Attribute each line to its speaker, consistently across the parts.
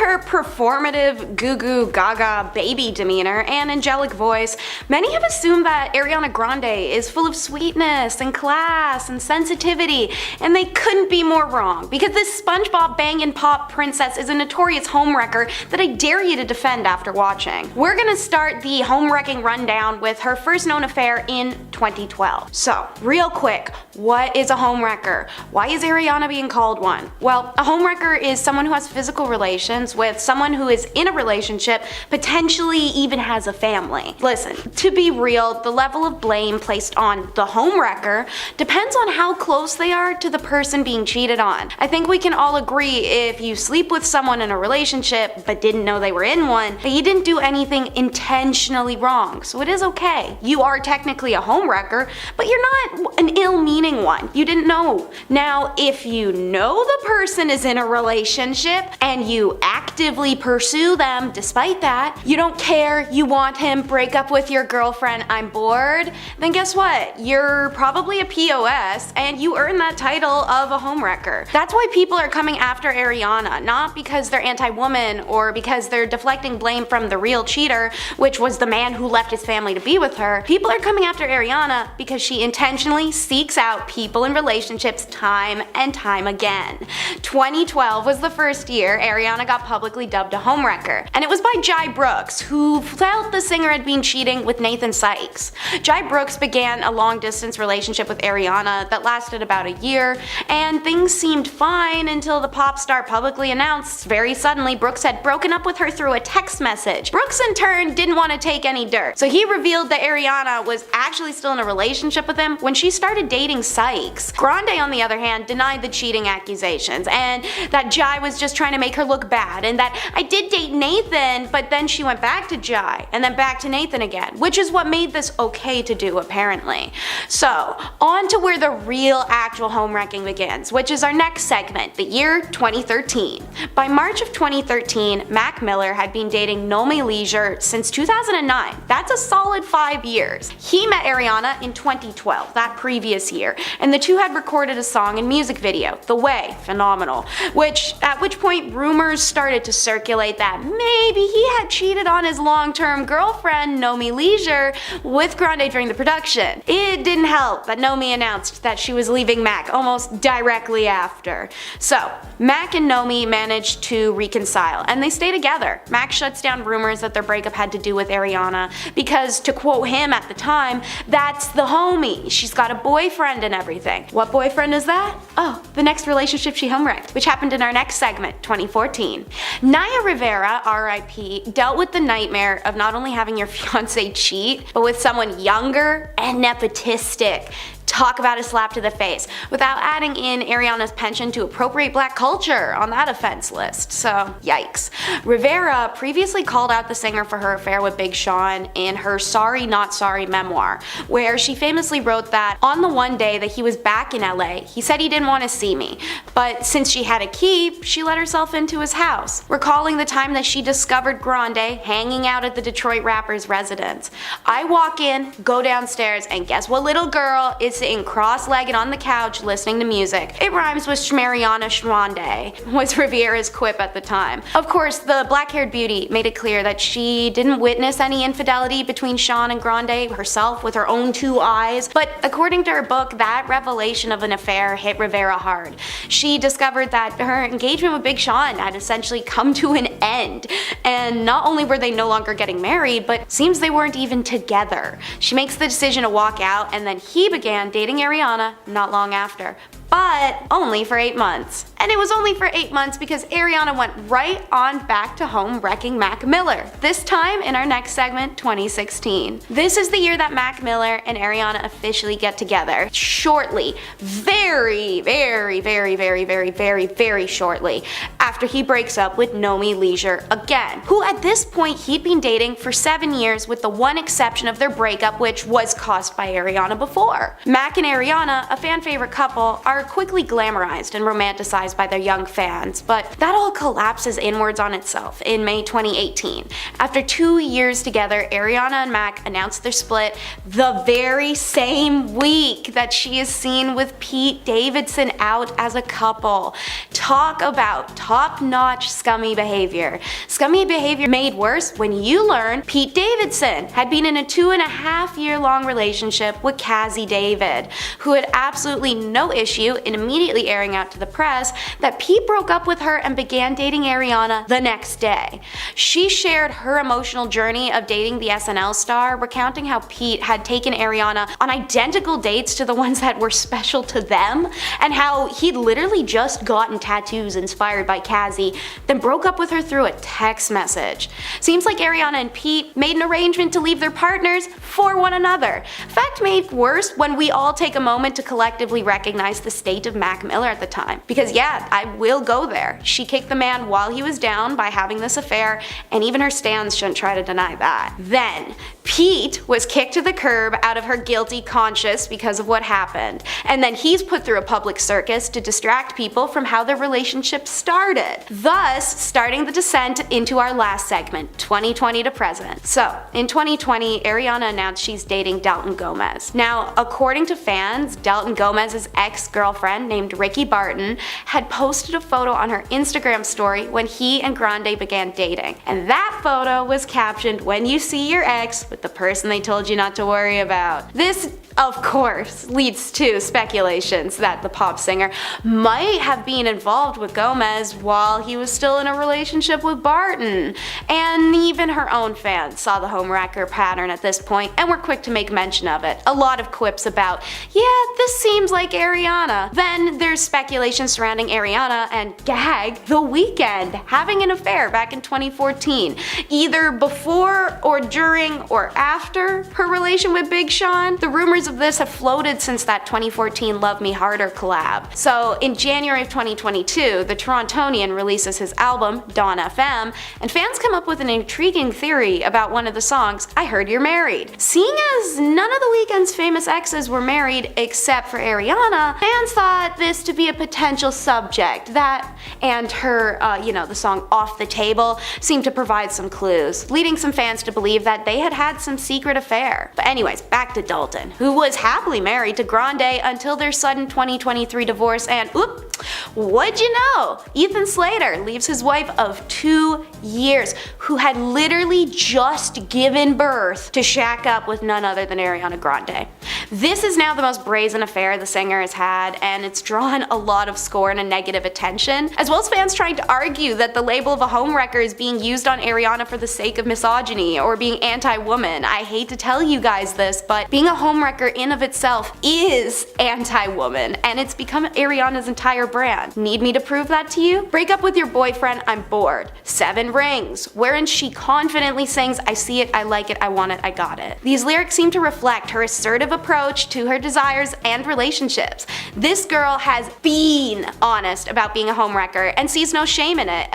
Speaker 1: her performative, goo-goo gaga baby demeanor and angelic voice, many have assumed that Ariana Grande is full of sweetness and class and sensitivity, and they couldn't be more wrong, because this SpongeBob bangin' pop princess is a notorious homewrecker that I dare you to defend after watching. We're gonna start the homewrecking rundown with her first known affair in 2012. So, real quick, what is a homewrecker? Why is Ariana being called one? Well, a homewrecker is someone who has physical relations with someone who is in a relationship, potentially even has a family. Listen, to be real, the level of blame placed on the homewrecker depends on how close they are to the person being cheated on. I think we can all agree if you sleep with someone in a relationship but didn't know they were in one, that you didn't do anything intentionally wrong, so it is okay. You are technically a homewrecker, but you're not an ill-meaning one. You didn't know. Now, if you know the person is in a relationship and you actively pursue them despite that, you don't care, you want him, break up with your girlfriend, I'm bored, then guess what? You're probably a POS and you earn that title of a homewrecker. That's why people are coming after Ariana, not because they're anti-woman or because they're deflecting blame from the real cheater, which was the man who left his family to be with her. People are coming after Ariana because she intentionally seeks out people in relationships time and time again. 2012 was the first year Ariana got publicly dubbed a homewrecker, and it was by Jai Brooks, who felt the singer had been cheating with Nathan Sykes. Jai Brooks began a long-distance relationship with Ariana that lasted about a year, and things seemed fine until the pop star publicly announced very suddenly Brooks had broken up with her through a text message. Brooks in turn didn't want to take any dirt, so he revealed that Ariana was actually still in a relationship with him when she started dating Sykes. Grande, on the other hand, denied the cheating accusations, and that Jai was just trying to make her look bad, and that I did date Nathan, but then she went back to Jai, and then back to Nathan again, which is what made this okay to do apparently. So, on to where the real actual homewrecking begins, which is our next segment, the year 2013. By March of 2013, Mac Miller had been dating Nomi Leisure since 2009. That's a solid 5 years. He met Ariana in 2012, that previous year, and the two had recorded a song and music video, The Way, phenomenal, at which point rumors started to circulate that maybe he had cheated on his long-term girlfriend, Nomi Leisure, with Grande during the production. It didn't help that Nomi announced that she was leaving Mac almost directly after. So, Mac and Nomi managed to reconcile, and they stay together. Mac shuts down rumors that their breakup had to do with Ariana because, to quote him at the time, that's the homie, she's got a boyfriend and everything. What boyfriend is that? Oh, the next relationship she homewrecked, which happened in our next segment, 2014. Naya Rivera, RIP, dealt with the nightmare of not only having your fiance cheat, but with someone younger and nepotistic. Talk about a slap to the face, without adding in Ariana's penchant to appropriate black culture on that offense list, so yikes. Rivera previously called out the singer for her affair with Big Sean in her Sorry Not Sorry memoir, where she famously wrote that on the one day that he was back in LA, he said he didn't want to see me, but since she had a key, she let herself into his house, recalling the time that she discovered Grande hanging out at the Detroit rapper's residence. I walk in, go downstairs, and guess what little girl is sitting cross-legged on the couch listening to music. It rhymes with Shmariana Shwande, was Rivera's quip at the time. Of course, the black-haired beauty made it clear that she didn't witness any infidelity between Sean and Grande herself with her own 2 eyes, but according to her book, that revelation of an affair hit Rivera hard. She discovered that her engagement with Big Sean had essentially come to an end, and not only were they no longer getting married, but seems they weren't even together. She makes the decision to walk out, and then he began dating Ariana not long after. But only for 8 months. And it was only for 8 months because Ariana went right on back to home wrecking Mac Miller, this time in our next segment, 2016. This is the year that Mac Miller and Ariana officially get together. Shortly, very shortly, after he breaks up with Nomi Leisure again, who at this point he'd been dating for 7 years with the one exception of their breakup, which was caused by Ariana before. Mac and Ariana, a fan favorite couple, are are quickly glamorized and romanticized by their young fans, but that all collapses inwards on itself in May 2018. After 2 years together, Ariana and Mac announced their split the very same week that she is seen with Pete Davidson out as a couple. Talk about top-notch scummy behavior. Scummy behavior made worse when you learn Pete Davidson had been in a 2.5-year-long relationship with Cassie David, who had absolutely no issue in immediately airing out to the press that Pete broke up with her and began dating Ariana the next day. She shared her emotional journey of dating the SNL star, recounting how Pete had taken Ariana on identical dates to the ones that were special to them, and how he'd literally just gotten tattoos inspired by Cassie, then broke up with her through a text message. Seems like Ariana and Pete made an arrangement to leave their partners for one another. Fact made worse when we all take a moment to collectively recognize the state of Mac Miller at the time. Because yeah, I will go there. She kicked the man while he was down by having this affair, and even her stans shouldn't try to deny that. Then, Pete was kicked to the curb out of her guilty conscience because of what happened, and then he's put through a public circus to distract people from how their relationship started, thus starting the descent into our last segment, 2020 to present. So, in 2020, Ariana announced she's dating Dalton Gomez. Now, according to fans, Dalton Gomez's ex-girlfriend named Ricky Barton had posted a photo on her Instagram story when he and Grande began dating, and that photo was captioned, "When you see your ex with the person they told you not to worry about." This, of course, leads to speculations that the pop singer might have been involved with Gomez while he was still in a relationship with Barton. And even her own fans saw the homewrecker pattern at this point and were quick to make mention of it. A lot of quips about, yeah, this seems like Ariana. Then there's speculation surrounding Ariana and Gag The Weeknd having an affair back in 2014, either before or during or after her relation with Big Sean. The rumors of this have floated since that 2014 Love Me Harder collab. So in January of 2022, the Torontonian releases his album, Dawn FM, and fans come up with an intriguing theory about one of the songs, I Heard You're Married. Seeing as none of The Weeknd's famous exes were married except for Ariana, fans thought this to be a potential subject. That and her, the song Off the Table seemed to provide some clues, leading some fans to believe that they had had some secret affair. But anyways, back to Dalton, who was happily married to Grande until their sudden 2023 divorce, and what'd you know? Ethan Slater leaves his wife of 2 years, who had literally just given birth, to shack up with none other than Ariana Grande. This is now the most brazen affair the singer has had, and it's drawn a lot of scorn and negative attention, as well as fans trying to argue that the label of a homewrecker is being used on Ariana for the sake of misogyny or being anti-woman. I hate to tell you guys this, but being a homewrecker in of itself is anti-woman, and it's become Ariana's entire brand. Need me to prove that to you? Break up with your boyfriend, I'm bored. 7 Rings, wherein she confidently sings, I see it, I like it, I want it, I got it. These lyrics seem to reflect her assertive approach to her desires and relationships. This girl has been honest about being a homewrecker and sees no shame in it,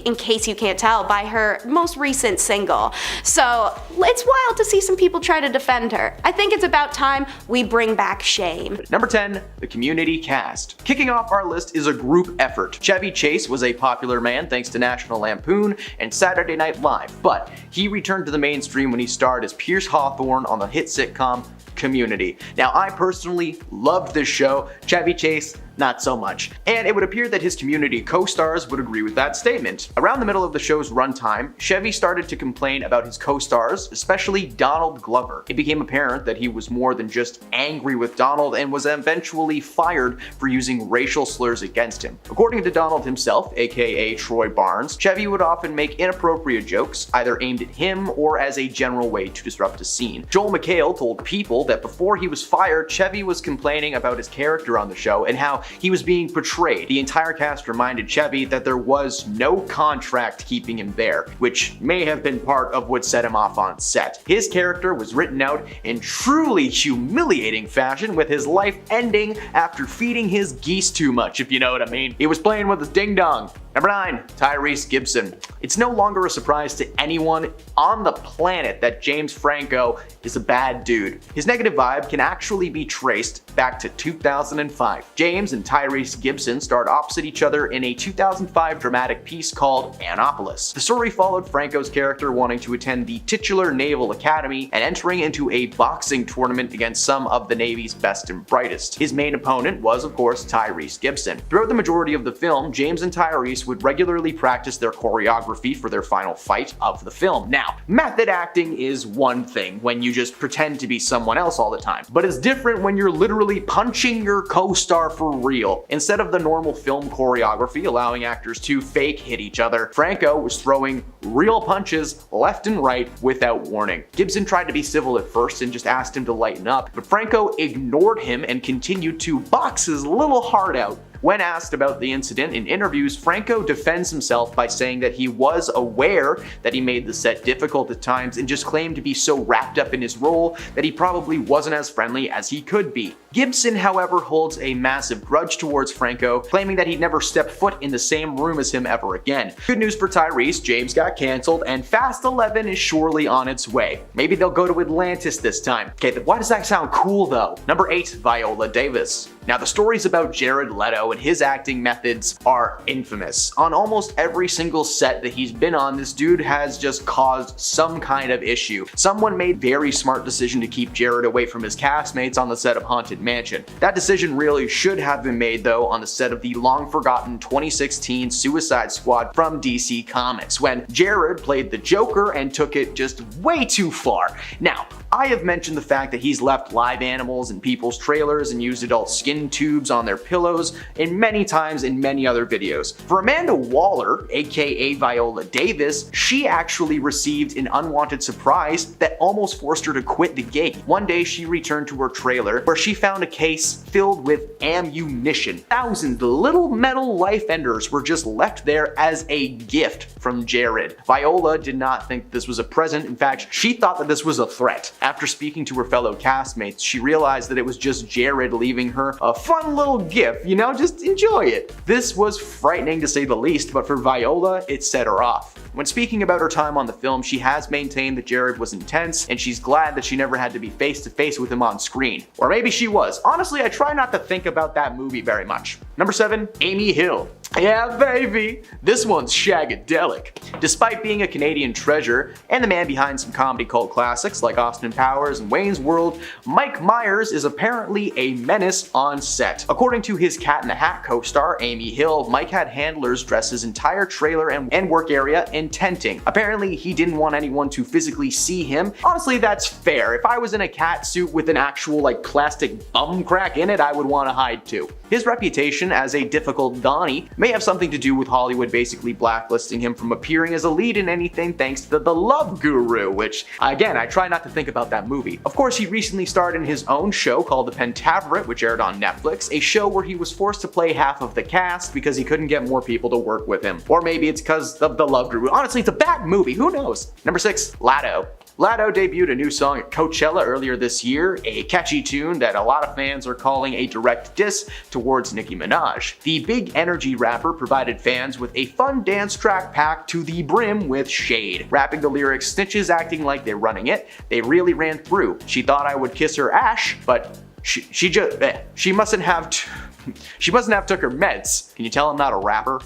Speaker 1: in case you can't tell by her most recent single. So it's wild to see some people try to defend her. I think it's about time we bring back shame.
Speaker 2: Number 10, the Community cast. Kicking off our list is a group effort. Chevy Chase was a popular man thanks to National Lampoon and Saturday Night Live, but he returned to the mainstream when he starred as Pierce Hawthorne on the hit sitcom Community. Now, I personally loved this show. Chevy Chase, not so much. And it would appear that his Community co-stars would agree with that statement. Around the middle of the show's runtime, Chevy started to complain about his co-stars, especially Donald Glover. It became apparent that he was more than just angry with Donald and was eventually fired for using racial slurs against him. According to Donald himself, aka Troy Barnes, Chevy would often make inappropriate jokes, either aimed at him or as a general way to disrupt a scene. Joel McHale told People that before he was fired, Chevy was complaining about his character on the show and how he was being portrayed. The entire cast reminded Chevy that there was no contract keeping him there, which may have been part of what set him off on set. His character was written out in truly humiliating fashion, with his life ending after feeding his geese too much, if you know what I mean. He was playing with his ding dong. Number 9. Tyrese Gibson. It's no longer a surprise to anyone on the planet that James Franco is a bad dude. His negative vibe can actually be traced back to 2005. James and Tyrese Gibson starred opposite each other in a 2005 dramatic piece called Annapolis. The story followed Franco's character wanting to attend the titular Naval Academy and entering into a boxing tournament against some of the Navy's best and brightest. His main opponent was, of course, Tyrese Gibson. Throughout the majority of the film, James and Tyrese would regularly practice their choreography for their final fight of the film. Now, method acting is one thing when you just pretend to be someone else all the time, but it's different when you're literally punching your co-star for real. Instead of the normal film choreography allowing actors to fake hit each other, Franco was throwing real punches left and right without warning. Gibson tried to be civil at first and just asked him to lighten up, but Franco ignored him and continued to box his little heart out. When asked about the incident in interviews, Franco defends himself by saying that he was aware that he made the set difficult at times and just claimed to be so wrapped up in his role that he probably wasn't as friendly as he could be. Gibson, however, holds a massive grudge towards Franco, claiming that he'd never step foot in the same room as him ever again. Good news for Tyrese, James got cancelled and Fast 11 is surely on its way. Maybe they'll go to Atlantis this time. Okay, why does that sound cool though? Number 8, Viola Davis. Now the stories about Jared Leto and his acting methods are infamous. On almost every single set that he's been on, this dude has just caused some kind of issue. Someone made very smart decision to keep Jared away from his castmates on the set of Haunted Mansion. That decision really should have been made though on the set of the long forgotten 2016 Suicide Squad from DC Comics, when Jared played the Joker and took it just way too far. Now, I have mentioned the fact that he's left live animals in people's trailers and used adult skin tubes on their pillows and many times in many other videos. For Amanda Waller, aka Viola Davis, she actually received an unwanted surprise that almost forced her to quit the gig. One day she returned to her trailer where she found a case filled with ammunition. Thousands of little metal life enders were just left there as a gift from Jared. Viola did not think this was a present. In fact, she thought that this was a threat. After speaking to her fellow castmates, she realized that it was just Jared leaving her a fun little gift, you know, just enjoy it. This was frightening to say the least, but for Viola, it set her off. When speaking about her time on the film, she has maintained that Jared was intense, and she's glad that she never had to be face to face with him on screen. Or maybe she was. Honestly, I try not to think about that movie very much. Number 7, Amy Hill. Yeah, baby! This one's shagadelic. Despite being a Canadian treasure and the man behind some comedy cult classics like Austin Powers and Wayne's World, Mike Myers is apparently a menace on set. According to his Cat in the Hat co-star Amy Hill, Mike had handlers dress his entire trailer and work area in tenting. Apparently, he didn't want anyone to physically see him. Honestly, that's fair. If I was in a cat suit with an actual plastic bum crack in it, I would want to hide too. His reputation as a difficult Donnie may have something to do with Hollywood basically blacklisting him from appearing as a lead in anything thanks to The Love Guru, which, again, I try not to think about that movie. Of course, he recently starred in his own show called The Pentaveret, which aired on Netflix, a show where he was forced to play half of the cast because he couldn't get more people to work with him. Or maybe it's because of The Love Guru. Honestly, it's a bad movie, who knows? Number 6, Latto. Latto debuted a new song at Coachella earlier this year, a catchy tune that a lot of fans are calling a direct diss towards Nicki Minaj. The big energy rapper provided fans with a fun dance track packed to the brim with shade. Rapping the lyrics, snitches acting like they're running it, they really ran through. She thought I would kiss her ash, but she mustn't have took her meds. Can you tell I'm not a rapper?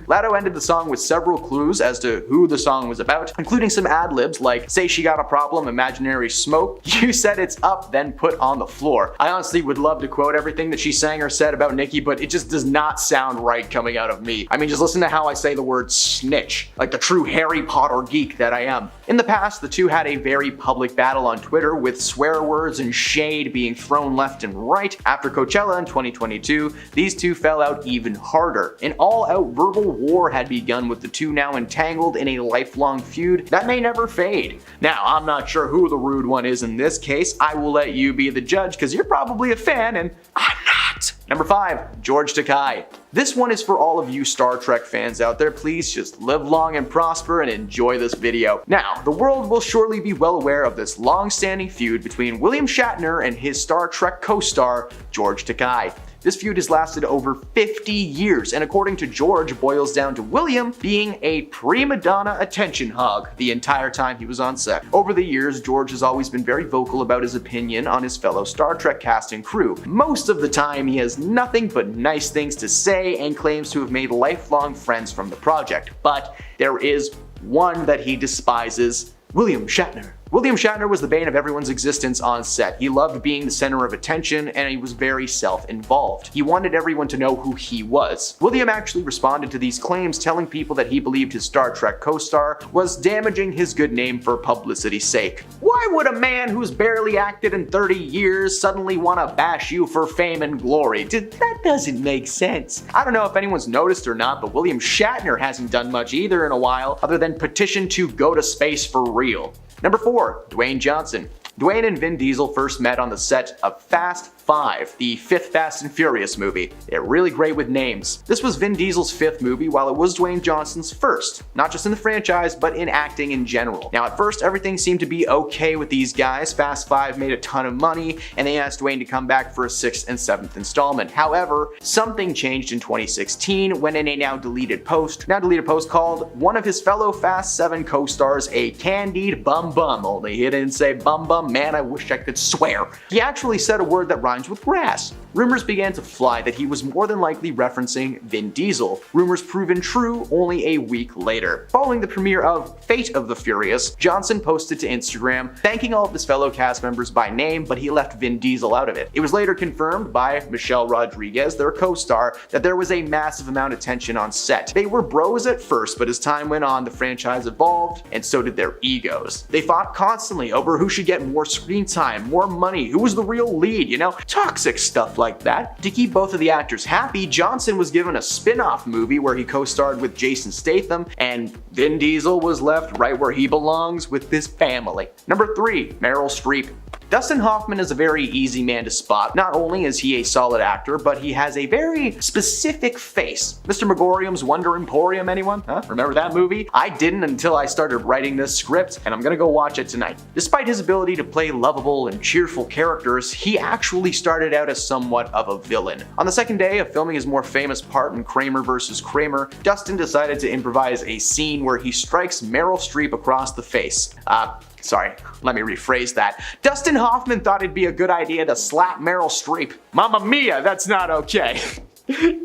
Speaker 2: Latto ended the song with several clues as to who the song was about, including some ad-libs like, say she got a problem, imaginary smoke, you said it's up, then put on the floor. I honestly would love to quote everything that she sang or said about Nicki, but it just does not sound right coming out of me. I mean, just listen to how I say the word snitch, like the true Harry Potter geek that I am. In the past, the two had a very public battle on Twitter with swear words and shade being thrown left and right. After Coachella in 2022, these two fell out even harder. An all-out verbal war had begun with the two now entangled in a lifelong feud that may never fade. Now, I'm not sure who the rude one is in this case. I will let you be the judge because you're probably a fan and I'm not. Number 5, George Takei. This one is for all of you Star Trek fans out there. Please just live long and prosper and enjoy this video. Now, the world will surely be well aware of this long-standing feud between William Shatner and his Star Trek co-star, George Takei. This feud has lasted over 50 years, and according to George, boils down to William being a prima donna attention hog the entire time he was on set. Over the years, George has always been very vocal about his opinion on his fellow Star Trek cast and crew. Most of the time, he has nothing but nice things to say and claims to have made lifelong friends from the project. But there is one that he despises: William Shatner. William Shatner was the bane of everyone's existence on set. He loved being the center of attention, and he was very self-involved. He wanted everyone to know who he was. William actually responded to these claims, telling people that he believed his Star Trek co-star was damaging his good name for publicity's sake. Why would a man who's barely acted in 30 years suddenly want to bash you for fame and glory? That doesn't make sense. I don't know if anyone's noticed or not, but William Shatner hasn't done much either in a while, other than petition to go to space for real. Number 4, Dwayne Johnson. Dwayne and Vin Diesel first met on the set of Fast 5, the fifth Fast and Furious movie. They're really great with names. This was Vin Diesel's fifth movie, while it was Dwayne Johnson's first, not just in the franchise, but in acting in general. Now, at first, everything seemed to be okay with these guys. Fast 5 made a ton of money, and they asked Dwayne to come back for a 6th and 7th installment. However, something changed in 2016 when in a now deleted post called one of his fellow Fast 7 co-stars a candied bum, only he didn't say bum, man, I wish I could swear. He actually said a word that rhymes with grass. Rumors began to fly that he was more than likely referencing Vin Diesel. Rumors proven true only a week later. Following the premiere of Fate of the Furious, Johnson posted to Instagram thanking all of his fellow cast members by name, but he left Vin Diesel out of it. It was later confirmed by Michelle Rodriguez, their co-star, that there was a massive amount of tension on set. They were bros at first, but as time went on, the franchise evolved, and so did their egos. They fought constantly over who should get more screen time, more money, who was the real lead, toxic stuff like that. To keep both of the actors happy, Johnson was given a spin-off movie where he co-starred with Jason Statham, and Vin Diesel was left right where he belongs with his family. Number 3, Meryl Streep. Dustin Hoffman is a very easy man to spot. Not only is he a solid actor, but he has a very specific face. Mr. Megorium's Wonder Emporium, anyone? Remember that movie? I didn't until I started writing this script, and I'm gonna go watch it tonight. Despite his ability to play lovable and cheerful characters, he actually started out as somewhat of a villain. On the second day of filming his more famous part in Kramer vs. Kramer, Dustin decided to improvise a scene where he strikes Meryl Streep across the face. Sorry, let me rephrase that. Dustin Hoffman thought it'd be a good idea to slap Meryl Streep. Mamma mia, that's not okay.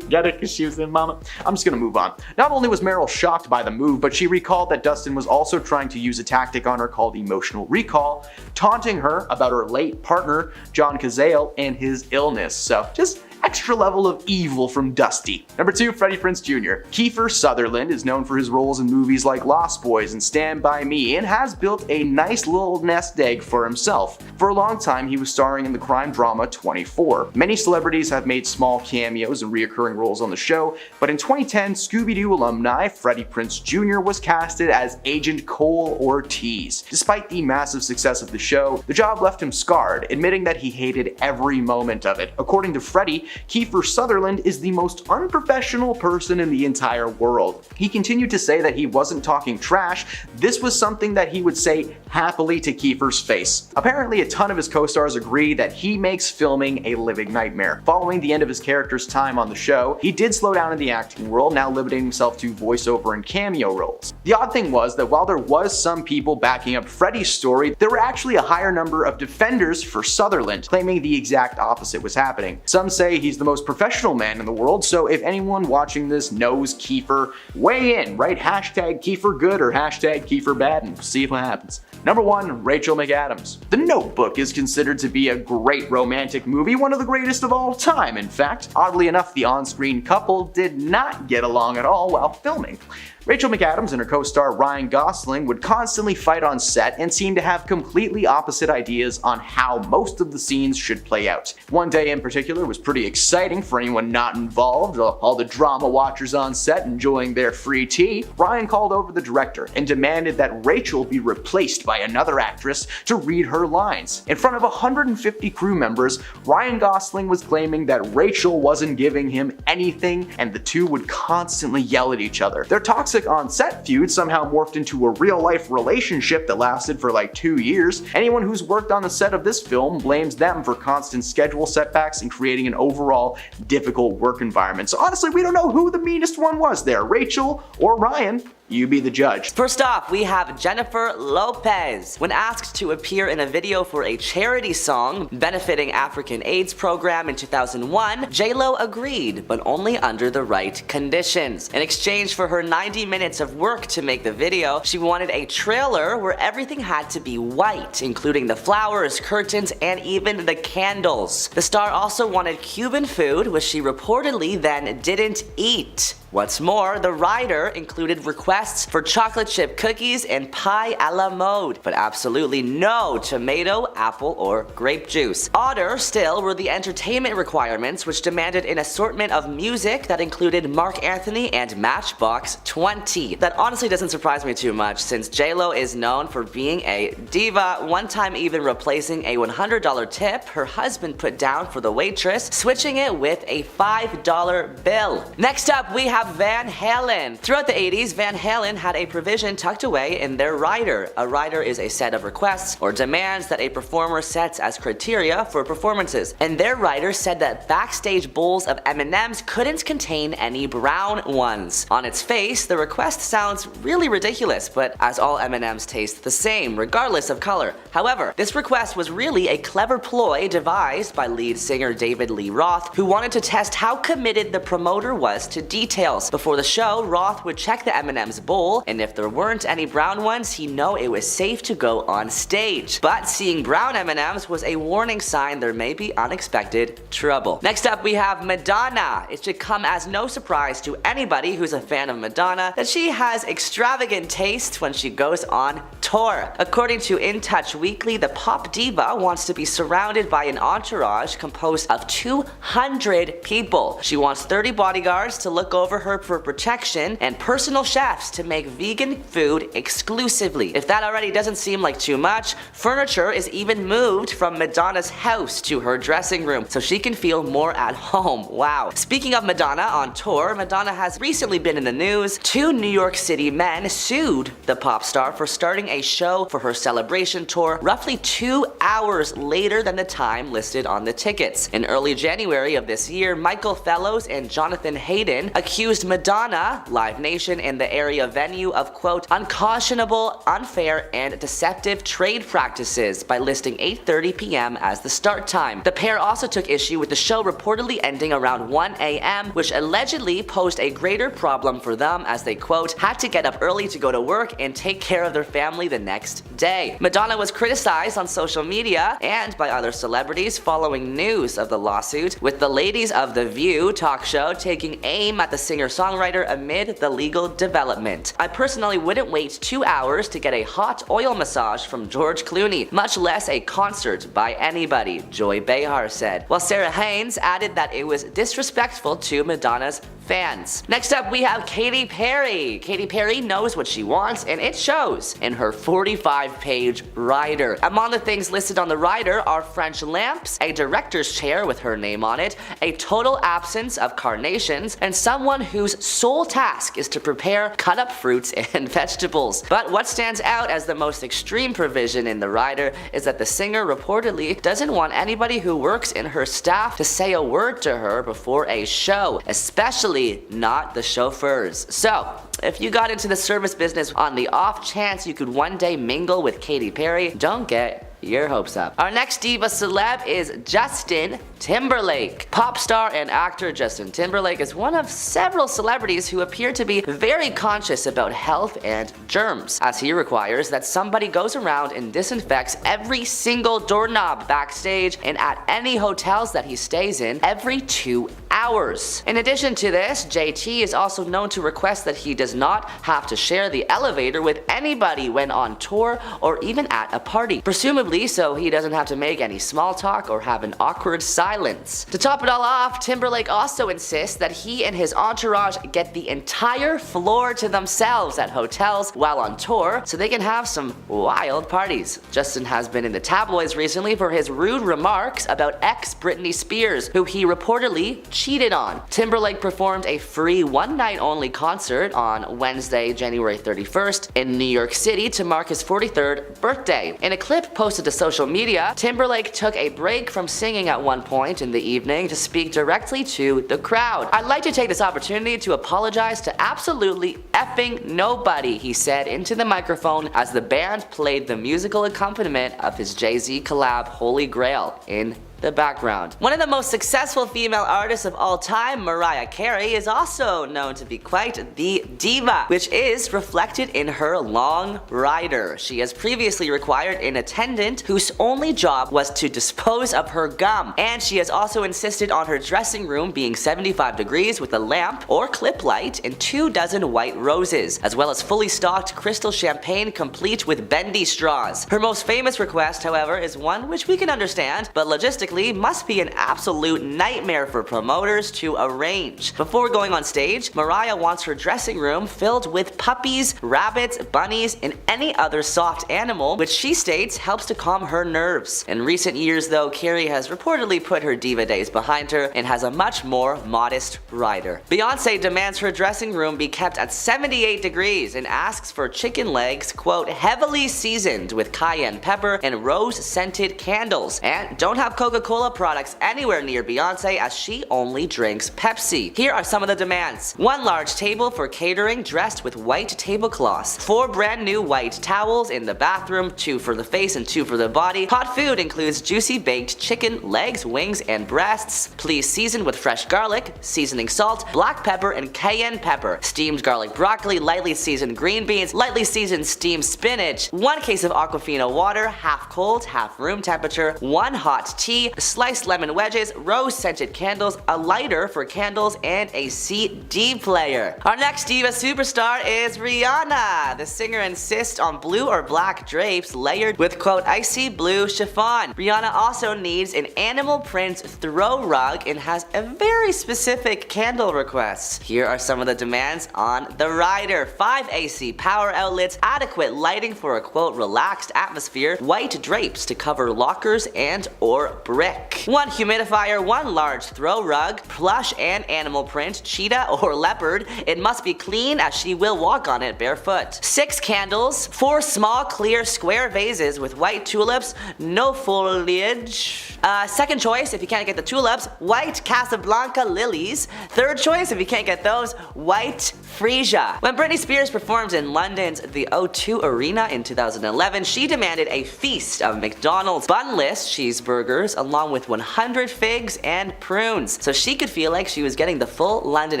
Speaker 2: Get it? Because she was in Mama? I'm just gonna move on. Not only was Meryl shocked by the move, but she recalled that Dustin was also trying to use a tactic on her called emotional recall, taunting her about her late partner, John Cazale, and his illness. So just extra level of evil from Dusty. Number 2, Freddie Prinze Jr. Kiefer Sutherland is known for his roles in movies like Lost Boys and Stand By Me, and has built a nice little nest egg for himself. For a long time, he was starring in the crime drama 24. Many celebrities have made small cameos and reoccurring roles on the show, but in 2010, Scooby-Doo alumni Freddie Prinze Jr. was casted as Agent Cole Ortiz. Despite the massive success of the show, the job left him scarred, admitting that he hated every moment of it. According to Freddie, Kiefer Sutherland is the most unprofessional person in the entire world. He continued to say that he wasn't talking trash. This was something that he would say happily to Kiefer's face. Apparently, a ton of his co-stars agree that he makes filming a living nightmare. Following the end of his character's time on the show, he did slow down in the acting world, now limiting himself to voiceover and cameo roles. The odd thing was that while there was some people backing up Freddie's story, there were actually a higher number of defenders for Sutherland, claiming the exact opposite was happening. Some say he's the most professional man in the world, so if anyone watching this knows Kiefer, weigh in, write hashtag Kiefer good or hashtag Kiefer bad, and see what happens. Number 1, Rachel McAdams. The Notebook is considered to be a great romantic movie, one of the greatest of all time, in fact. Oddly enough, the on-screen couple did not get along at all while filming. Rachel McAdams and her co-star Ryan Gosling would constantly fight on set and seem to have completely opposite ideas on how most of the scenes should play out. One day in particular was pretty exciting for anyone not involved, all the drama watchers on set enjoying their free tea. Ryan called over the director and demanded that Rachel be replaced by another actress to read her lines. In front of 150 crew members, Ryan Gosling was claiming that Rachel wasn't giving him anything, and the two would constantly yell at each other. Their toxic toxic on-set feud somehow morphed into a real-life relationship that lasted for like 2 years. Anyone who's worked on the set of this film blames them for constant schedule setbacks and creating an overall difficult work environment. So honestly, we don't know who the meanest one was there, Rachel or Ryan. You be the judge.
Speaker 3: First off, we have Jennifer Lopez. When asked to appear in a video for a charity song benefiting African AIDS program in 2001, J-Lo agreed, but only under the right conditions. In exchange for her 90 minutes of work to make the video, she wanted a trailer where everything had to be white, including the flowers, curtains, and even the candles. The star also wanted Cuban food, which she reportedly then didn't eat. What's more, the writer included requests for chocolate chip cookies and pie a la mode, but absolutely no tomato, apple, or grape juice. Odder still were the entertainment requirements, which demanded an assortment of music that included Mark Anthony and Matchbox 20. That honestly doesn't surprise me too much, since J-Lo is known for being a diva, one time even replacing a $100 tip her husband put down for the waitress, switching it with a $5 bill. Next up, we have Van Halen. Throughout the 80s, Van Halen had a provision tucked away in their rider. A rider is a set of requests or demands that a performer sets as criteria for performances. And their rider said that backstage bowls of M&Ms couldn't contain any brown ones. On its face, the request sounds really ridiculous, but as all M&Ms taste the same, regardless of color. However, this request was really a clever ploy devised by lead singer David Lee Roth, who wanted to test how committed the promoter was to details. Before the show, Roth would check the M&M's bowl, and if there weren't any brown ones, he'd know it was safe to go on stage. But seeing brown M&M's was a warning sign there may be unexpected trouble. Next up, we have Madonna. It should come as no surprise to anybody who's a fan of Madonna that she has extravagant taste when she goes on tour. According to In Touch Weekly, the pop diva wants to be surrounded by an entourage composed of 200 people. She wants 30 bodyguards to look over her for protection and personal chefs to make vegan food exclusively. If that already doesn't seem like too much, furniture is even moved from Madonna's house to her dressing room so she can feel more at home. Wow. Speaking of Madonna on tour, Madonna has recently been in the news. 2 New York City men sued the pop star for starting a show for her celebration tour roughly 2 hours later than the time listed on the tickets. In early January of this year, Michael Fellows and Jonathan Hayden accused Madonna, Live Nation, and the area venue of, quote, unconscionable, unfair, and deceptive trade practices by listing 8:30 p.m. as the start time. The pair also took issue with the show reportedly ending around 1 a.m., which allegedly posed a greater problem for them as they, quote, had to get up early to go to work and take care of their family the next day. Madonna was criticized on social media and by other celebrities following news of the lawsuit, with the ladies of The View talk show taking aim at the singer-songwriter amid the legal development. I personally wouldn't wait 2 hours to get a hot oil massage from George Clooney, much less a concert by anybody, Joy Behar said, while Sarah Haynes added that it was disrespectful to Madonna's fans. Next up, we have Katy Perry. Katy Perry knows what she wants, and it shows in her 45-page rider. Among the things listed on the rider are French lamps, a director's chair with her name on it, a total absence of carnations, and someone whose sole task is to prepare cut up fruits and vegetables. But what stands out as the most extreme provision in the rider is that the singer reportedly doesn't want anybody who works in her staff to say a word to her before a show, especially not the chauffeurs. So, if you got into the service business on the off chance you could one day mingle with Katy Perry, don't get your hopes up. Our next diva celeb is Justin Timberlake. Pop star and actor Justin Timberlake is one of several celebrities who appear to be very conscious about health and germs, as he requires that somebody goes around and disinfects every single doorknob backstage and at any hotels that he stays in every 2 hours. In addition to this, JT is also known to request that he does not have to share the elevator with anybody when on tour or even at a party, presumably so he doesn't have to make any small talk or have an awkward silence. To top it all off, Timberlake also insists that he and his entourage get the entire floor to themselves at hotels while on tour so they can have some wild parties. Justin has been in the tabloids recently for his rude remarks about ex Britney Spears, who he reportedly cheated cheated on. Timberlake performed a free one-night-only concert on Wednesday, January 31st in New York City to mark his 43rd birthday. In a clip posted to social media, Timberlake took a break from singing at one point in the evening to speak directly to the crowd. "I'd like to take this opportunity to apologize to absolutely effing nobody," he said into the microphone as the band played the musical accompaniment of his Jay-Z collab Holy Grail in the background. One of the most successful female artists of all time, Mariah Carey, is also known to be quite the diva, which is reflected in her long rider. She has previously required an attendant whose only job was to dispose of her gum, and she has also insisted on her dressing room being 75 degrees with a lamp or clip light and 24 white roses, as well as fully stocked crystal champagne complete with bendy straws. Her most famous request, however, is one which we can understand, but logistically must be an absolute nightmare for promoters to arrange. Before going on stage, Mariah wants her dressing room filled with puppies, rabbits, bunnies, and any other soft animal, which she states helps to calm her nerves. In recent years though, Carey has reportedly put her diva days behind her and has a much more modest rider. Beyonce demands her dressing room be kept at 78 degrees and asks for chicken legs, quote, heavily seasoned with cayenne pepper and rose-scented candles, and don't have Coca-Cola products anywhere near Beyonce as she only drinks Pepsi. Here are some of the demands. 1 large table for catering dressed with white tablecloths. 4 brand new white towels in the bathroom, 2 for the face and 2 for the body. Hot food includes juicy baked chicken, legs, wings, and breasts. Please season with fresh garlic, seasoning salt, black pepper, and cayenne pepper. Steamed garlic broccoli, lightly seasoned green beans, lightly seasoned steamed spinach. 1 case of Aquafina water, half cold, half room temperature. 1 hot tea, sliced lemon wedges, rose-scented candles, a lighter for candles, and a CD player. Our next diva superstar is Rihanna. The singer insists on blue or black drapes layered with, quote, icy blue chiffon. Rihanna also needs an animal print throw rug and has a very specific candle request. Here are some of the demands on the rider. 5 AC power outlets, adequate lighting for a, quote, relaxed atmosphere, white drapes to cover lockers and or brick. 1 humidifier, 1 large throw rug, plush and animal print, cheetah or leopard. It must be clean as she will walk on it barefoot. 6 candles, 4 small clear square vases with white tulips, no foliage. Second choice, if you can't get the tulips, white Casablanca lilies. Third choice, if you can't get those, white freesia. When Britney Spears performed in London's The O2 Arena in 2011, she demanded a feast of McDonald's bunless cheeseburgers along with 100 figs and prunes, so she could feel like she was getting the full London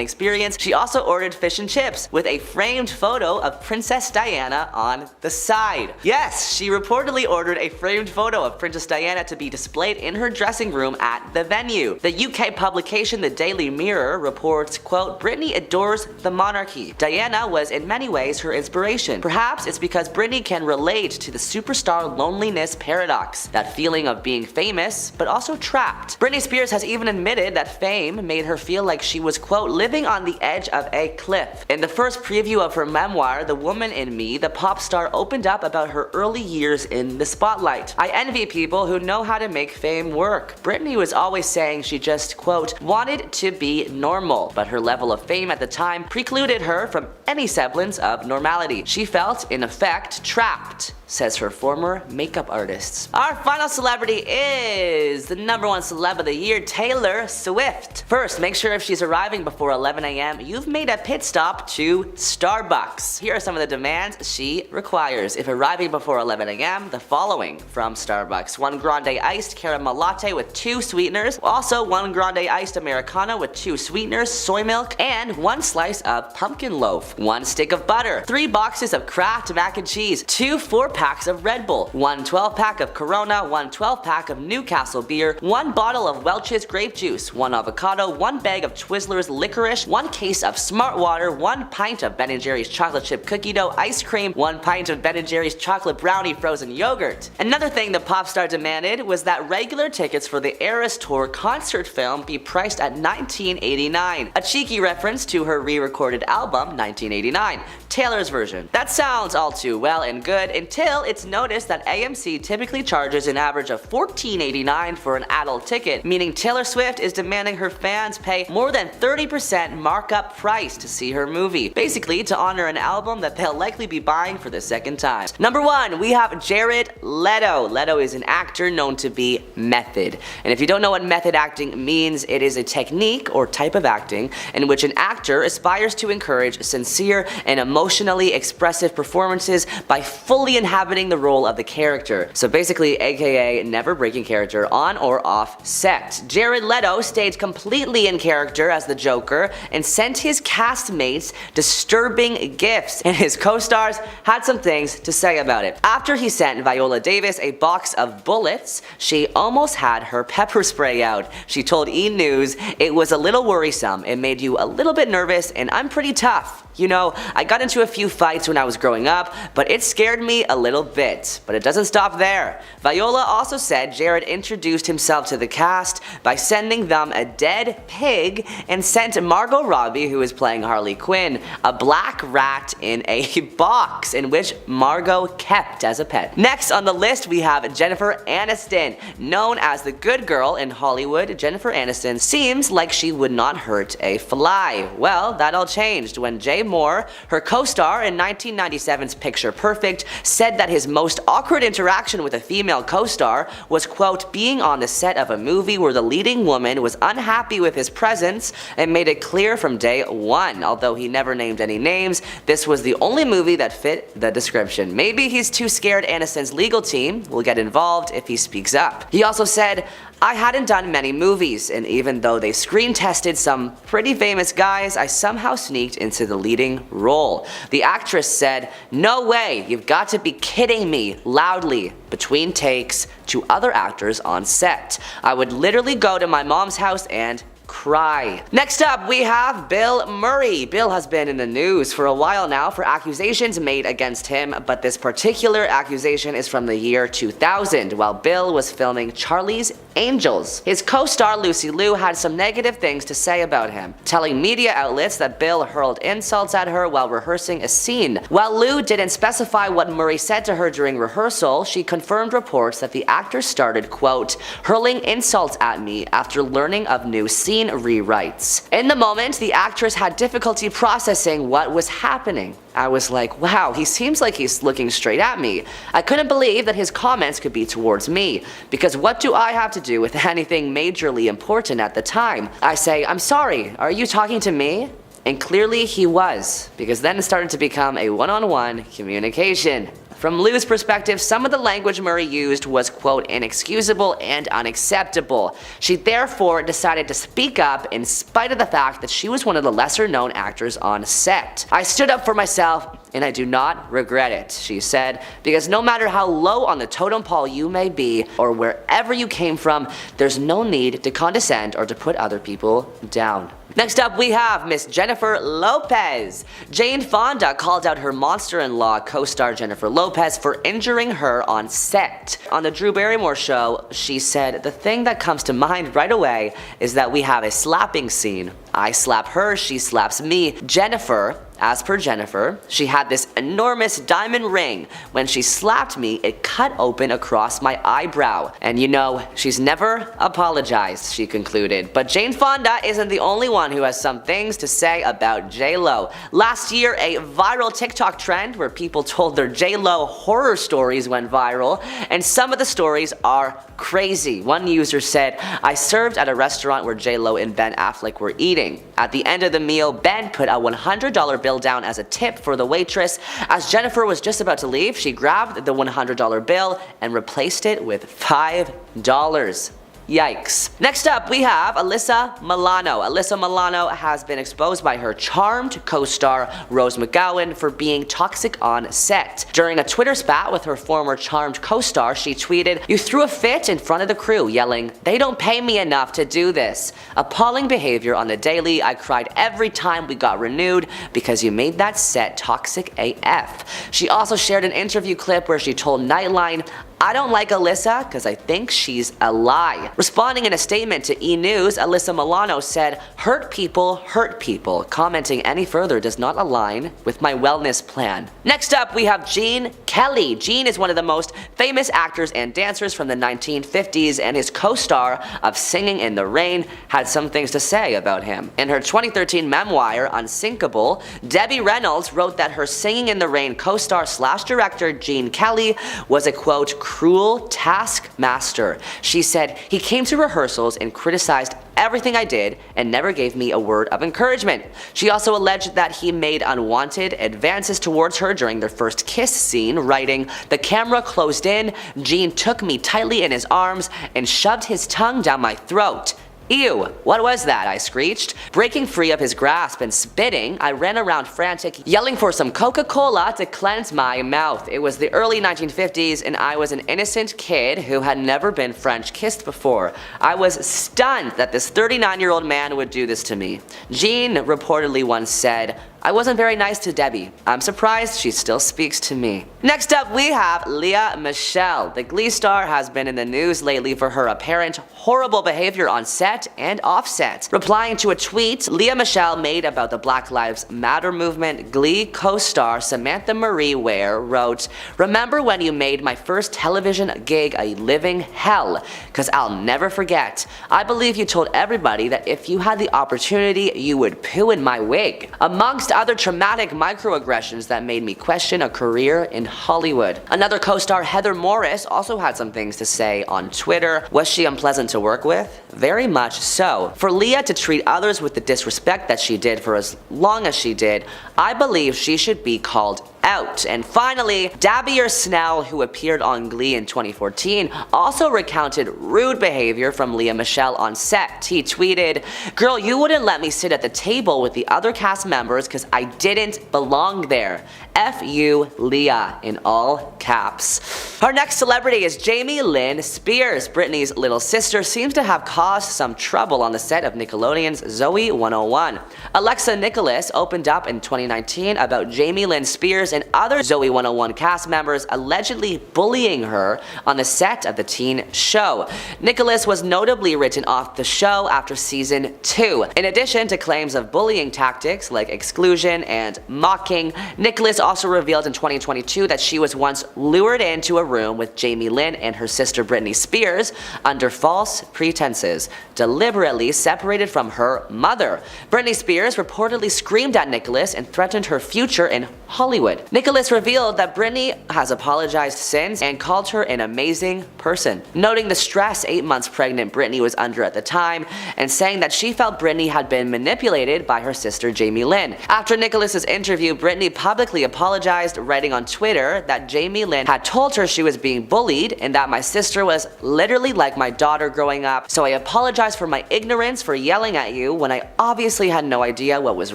Speaker 3: experience. She also ordered fish and chips with a framed photo of Princess Diana on the side. Yes, she reportedly ordered a framed photo of Princess Diana to be displayed in her dressing room at the venue. The UK publication The Daily Mirror reports, quote, Britney adores the monarchy. Diana was in many ways her inspiration. Perhaps it's because Britney can relate to the superstar loneliness paradox, that feeling of being famous but also trapped. Britney Spears has even admitted that fame made her feel like she was, quote, living on the edge of a cliff. In the first preview of her memoir, The Woman in Me, the pop star opened up about her early years in the spotlight. I envy people who know how to make fame work. Britney was always saying she just, quote, wanted to be normal, but her level of fame at the time precluded her from any semblance of normality. She felt, in effect, trapped, says her former makeup artist. Our final celebrity is the #1 celeb of the year, Taylor Swift. First, make sure if she's arriving before 11 a.m., you've made a pit stop to Starbucks. Here are some of the demands she requires. If arriving before 11 a.m., the following from Starbucks: 1 grande iced caramel latte with 2 sweeteners, also 1 grande iced Americano with 2 sweeteners, soy milk, and 1 slice of pumpkin loaf, 1 stick of butter, 3 boxes of Kraft mac and cheese, 2 4-packs of Red Bull, 1 12-pack of Corona, 1 12-pack of Newcastle beer, 1 bottle of Welch's grape juice, 1 avocado, 1 bag of Twizzlers licorice, 1 case of Smart Water, 1 pint of Ben & Jerry's chocolate chip cookie dough ice cream, 1 pint of Ben & Jerry's chocolate brownie frozen yogurt. Another thing the pop star demanded was that regular tickets for the Eras Tour concert film be priced at $19.89, a cheeky reference to her re-recorded album 1989. Taylor's version. That sounds all too well and good until it's noticed that AMC typically charges an average of $14.89 for an adult ticket, meaning Taylor Swift is demanding her fans pay more than 30% markup price to see her movie, basically to honor an album that they'll likely be buying for the second time. Number 1, we have Jared Leto. Leto is an actor known to be method. And if you don't know what method acting means, it is a technique or type of acting in which an actor aspires to encourage sincere and emotionally expressive performances by fully inhabiting the role of the character. So basically, aka never breaking character on or off set. Jared Leto stayed completely in character as the Joker and sent his castmates disturbing gifts, and his co-stars had some things to say about it. After he sent Viola Davis a box of bullets, she almost had her pepper spray out. She told E! News, "It was a little worrisome, it made you a little bit nervous, and I'm pretty tough. You know, I got into a few fights when I was growing up, but it scared me a little bit." But it doesn't stop there. Viola also said Jared introduced himself to the cast by sending them a dead pig and sent Margot Robbie, who is playing Harley Quinn, a black rat in a box in which Margot kept as a pet. Next on the list we have Jennifer Aniston. Known as the good girl in Hollywood, Jennifer Aniston seems like she would not hurt a fly. Well, that all changed when Jay Moore, her co-star in 1997's Picture Perfect, said that his most awkward interaction with a female co-star was, quote, being on the set of a movie where the leading woman was unhappy with his presence and made it clear from day one. Although he never named any names, this was the only movie that fit the description. Maybe he's too scared Aniston's legal team will get involved if he speaks up. He also said, "I hadn't done many movies, and even though they screen tested some pretty famous guys, I somehow sneaked into the leading role." The actress said, "No way, you've got to be kidding me," loudly between takes to other actors on set. "I would literally go to my mom's house and cry." Next up, we have Bill Murray. Bill has been in the news for a while now for accusations made against him, but this particular accusation is from the year 2000, while Bill was filming Charlie's Angels. His co-star Lucy Liu had some negative things to say about him, telling media outlets that Bill hurled insults at her while rehearsing a scene. While Liu didn't specify what Murray said to her during rehearsal, she confirmed reports that the actor started, quote, hurling insults at me after learning of new scene rewrites. In the moment, the actress had difficulty processing what was happening. I was like, wow, he seems like he's looking straight at me. I couldn't believe that his comments could be towards me, because what do I have to do with anything majorly important at the time? I say, "I'm sorry, are you talking to me?" And clearly he was, because then it started to become a one-on-one communication. From Liu's perspective, some of the language Murray used was, quote, inexcusable and unacceptable. She therefore decided to speak up in spite of the fact that she was one of the lesser known actors on set. "I stood up for myself, and I do not regret it," she said, "because no matter how low on the totem pole you may be, or wherever you came from, there's no need to condescend or to put other people down." Next up, we have Miss Jennifer Lopez. Jane Fonda called out her monster-in-law co-star Jennifer Lopez for injuring her on set. On the Drew Barrymore show, she said, "The thing that comes to mind right away is that we have a slapping scene. I slap her, she slaps me. Jennifer, as per Jennifer, she had this enormous diamond ring. When she slapped me, it cut open across my eyebrow. And you know, she's never apologized," she concluded. But Jane Fonda isn't the only one who has some things to say about J-Lo. Last year, a viral TikTok trend where people told their J-Lo horror stories went viral, and some of the stories are crazy. One user said, "I served at a restaurant where J-Lo and Ben Affleck were eating. At the end of the meal, Ben put a $100 bill down as a tip for the waitress. As Jennifer was just about to leave, she grabbed the $100 bill and replaced it with $5. Yikes. Next up, we have Alyssa Milano. Alyssa Milano has been exposed by her Charmed co-star Rose McGowan for being toxic on set. During a Twitter spat with her former Charmed co-star, she tweeted, "You threw a fit in front of the crew, yelling, 'They don't pay me enough to do this.' Appalling behavior on the daily. I cried every time we got renewed because you made that set toxic AF." She also shared an interview clip where she told Nightline, "I don't like Alyssa because I think she's a lie." Responding in a statement to E! News, Alyssa Milano said, hurt people, commenting any further does not align with my wellness plan. Next up, we have Gene Kelly. Gene is one of the most famous actors and dancers from the 1950s, and his co-star of Singing in the Rain had some things to say about him. In her 2013 memoir, Unsinkable, Debbie Reynolds wrote that her Singing in the Rain co-star / director Gene Kelly was a quote, cruel taskmaster. She said, "He came to rehearsals and criticized everything I did and never gave me a word of encouragement." She also alleged that he made unwanted advances towards her during their first kiss scene, writing, "The camera closed in, Gene took me tightly in his arms and shoved his tongue down my throat. Ew, what was that?" I screeched. Breaking free of his grasp and spitting, I ran around frantic, yelling for some Coca-Cola to cleanse my mouth. It was the early 1950s and I was an innocent kid who had never been French kissed before. I was stunned that this 39-year-old man would do this to me. Gene reportedly once said, "I wasn't very nice to Debbie. I'm surprised she still speaks to me." Next up, we have Lea Michele. The Glee star has been in the news lately for her apparent horrible behavior on set and off set. Replying to a tweet Lea Michele made about the Black Lives Matter movement, Glee co-star Samantha Marie Ware wrote, "Remember when you made my first television gig a living hell? 'Cause I'll never forget. I believe you told everybody that if you had the opportunity, you would poo in my wig." Amongst other traumatic microaggressions that made me question a career in Hollywood. Another co-star, Heather Morris, also had some things to say on Twitter. Was she unpleasant to work with? Very much so. For Lea to treat others with the disrespect that she did for as long as she did, I believe she should be called out. And finally, Dabier Snell, who appeared on Glee in 2014, also recounted rude behavior from Lea Michele on set. He tweeted, "Girl, you wouldn't let me sit at the table with the other cast members because I didn't belong there. F you, Lea," in all caps. Our next celebrity is Jamie Lynn Spears. Britney's little sister seems to have caused some trouble on the set of Nickelodeon's Zoe 101. Alexa Nicholas opened up in 2019 about Jamie Lynn Spears and other Zoe 101 cast members allegedly bullying her on the set of the teen show. Nicholas was notably written off the show after season 2. In addition to claims of bullying tactics like exclusion and mocking, Nicholas also revealed in 2022 that she was once lured into a room with Jamie Lynn and her sister Britney Spears under false pretenses, deliberately separated from her mother. Britney Spears reportedly screamed at Nicholas and threatened her future in Hollywood. Nicholas revealed that Britney has apologized since and called her an amazing person, noting the stress 8 months pregnant Britney was under at the time and saying that she felt Britney had been manipulated by her sister Jamie Lynn. After Nicholas's interview, Britney publicly apologized, writing on Twitter that Jamie Lynn had told her she was being bullied and that my sister was literally like my daughter growing up, so I apologize for my ignorance for yelling at you when I obviously had no idea what was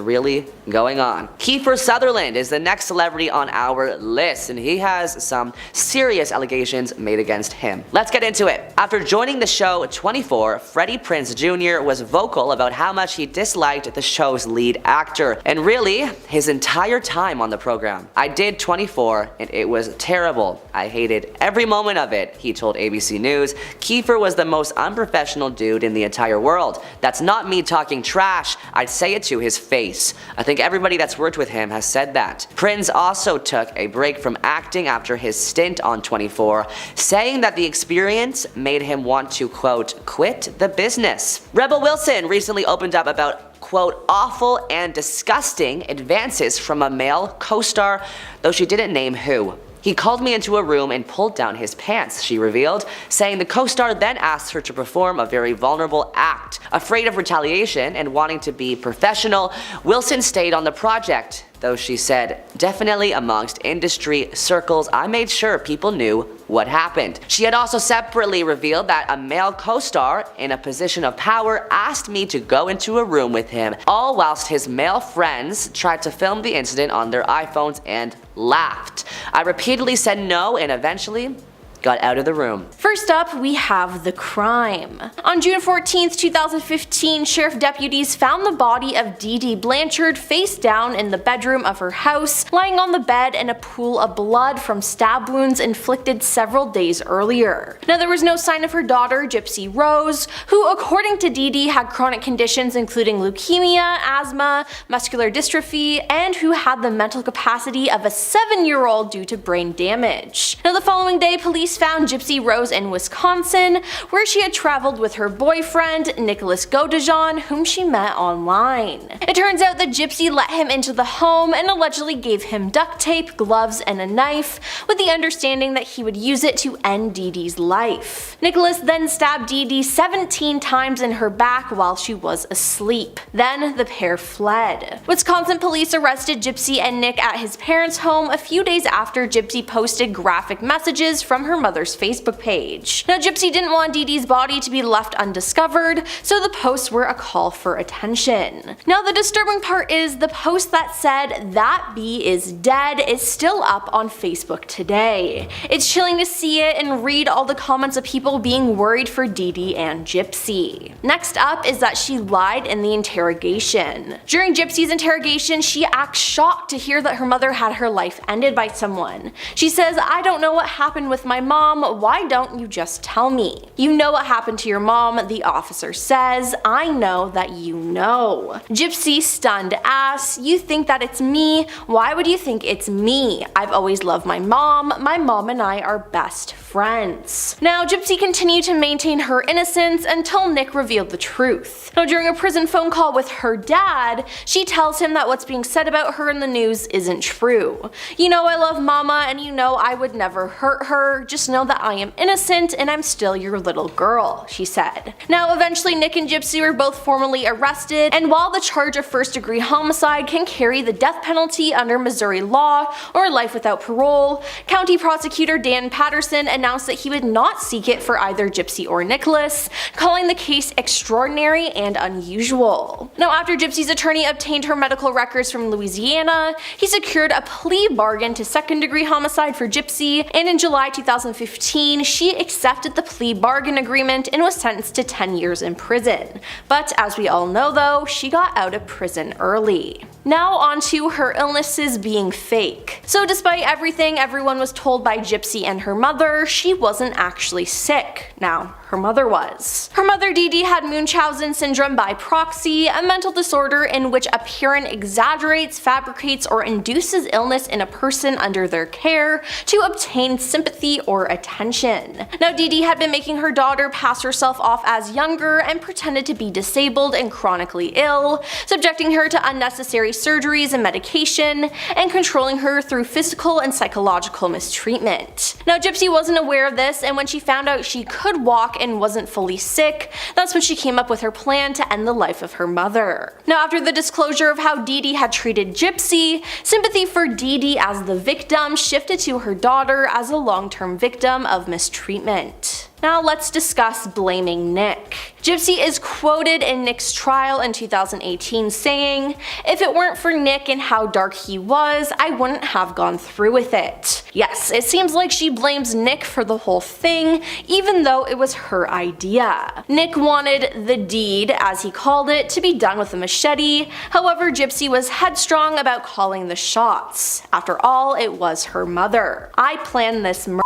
Speaker 3: really going on. Kiefer Sutherland is the next celebrity on our list, and he has some serious allegations made against him. Let's get into it. After joining the show 24, Freddie Prinze Jr. was vocal about how much he disliked the show's lead actor, and really, his entire time on the program. "I did 24 and it was terrible. I hated every moment of it," he told ABC News. Kiefer was the most unprofessional dude in the entire world. "That's not me talking trash, I'd say it to his face. I think everybody that's worked with him has said that." Prinze also took a break from acting after his stint on 24, saying that the experience made him want to, quote, quit the business. Rebel Wilson recently opened up about, quote, awful and disgusting advances from a male co-star, though she didn't name who. "He called me into a room and pulled down his pants," she revealed, saying the co-star then asked her to perform a very vulnerable act. Afraid of retaliation and wanting to be professional, Wilson stayed on the project, though she said, "Definitely amongst industry circles, I made sure people knew what happened." She had also separately revealed that a male co-star in a position of power asked me to go into a room with him, all whilst his male friends tried to film the incident on their iPhones and laughed. "I repeatedly said no, and eventually got out of the room.
Speaker 4: First up, we have the crime. On June 14th, 2015, sheriff deputies found the body of Dee Dee Blanchard face down in the bedroom of her house, lying on the bed in a pool of blood from stab wounds inflicted several days earlier. Now, there was no sign of her daughter, Gypsy Rose, who, according to Dee Dee, had chronic conditions including leukemia, asthma, muscular dystrophy, and who had the mental capacity of a 7-year-old due to brain damage. Now, the following day, police found Gypsy Rose in Wisconsin, where she had traveled with her boyfriend, Nicholas Godejohn, whom she met online. It turns out that Gypsy let him into the home and allegedly gave him duct tape, gloves, and a knife, with the understanding that he would use it to end Dee Dee's life. Nicholas then stabbed Dee Dee 17 times in her back while she was asleep. Then the pair fled. Wisconsin police arrested Gypsy and Nick at his parents' home a few days after Gypsy posted graphic messages from her mother's Facebook page. Now, Gypsy didn't want Dee Dee's body to be left undiscovered, so the posts were a call for attention. Now, the disturbing part is the post that said "that bee is dead" is still up on Facebook today. It's chilling to see it and read all the comments of people being worried for Dee Dee and Gypsy. Next up is that she lied in the interrogation. During Gypsy's interrogation, she acts shocked to hear that her mother had her life ended by someone. She says, "I don't know what happened with my mom, why don't you just tell me?" "You know what happened to your mom," the officer says. "I know that you know." Gypsy stunned asks, "You think that it's me? Why would you think it's me? I've always loved my mom and I are best friends." Now, Gypsy continued to maintain her innocence until Nick revealed the truth. Now, during a prison phone call with her dad, she tells him that what's being said about her in the news isn't true. "You know I love mama and you know I would never hurt her. Just know that I am innocent and I'm still your little girl," she said. Now, eventually Nick and Gypsy were both formally arrested, and while the charge of first-degree homicide can carry the death penalty under Missouri law or life without parole, County Prosecutor Dan Patterson announced that he would not seek it for either Gypsy or Nicholas, calling the case extraordinary and unusual. Now, after Gypsy's attorney obtained her medical records from Louisiana, he secured a plea bargain to second-degree homicide for Gypsy, and in July 2015, she accepted the plea bargain agreement and was sentenced to 10 years in prison. But as we all know though, she got out of prison early. Now on to her illnesses being fake. So despite everything everyone was told by Gypsy and her mother, she wasn't actually sick. Now, her mother was. Her mother Dee Dee had Munchausen syndrome by proxy, a mental disorder in which a parent exaggerates, fabricates, or induces illness in a person under their care to obtain sympathy or attention. Now, Dee Dee had been making her daughter pass herself off as younger and pretended to be disabled and chronically ill, subjecting her to unnecessary surgeries and medication, and controlling her through physical and psychological mistreatment. Now, Gypsy wasn't aware of this, and when she found out she could walk and wasn't fully sick, that's when she came up with her plan to end the life of her mother. Now, after the disclosure of how Dee Dee had treated Gypsy, sympathy for Dee Dee as the victim shifted to her daughter as a long-term victim of mistreatment. Now let's discuss blaming Nick. Gypsy is quoted in Nick's trial in 2018 saying, "If it weren't for Nick and how dark he was, I wouldn't have gone through with it." Yes, it seems like she blames Nick for the whole thing, even though it was her idea. Nick wanted the deed, as he called it, to be done with a machete. However, Gypsy was headstrong about calling the shots. After all, it was her mother. "I planned this murder,"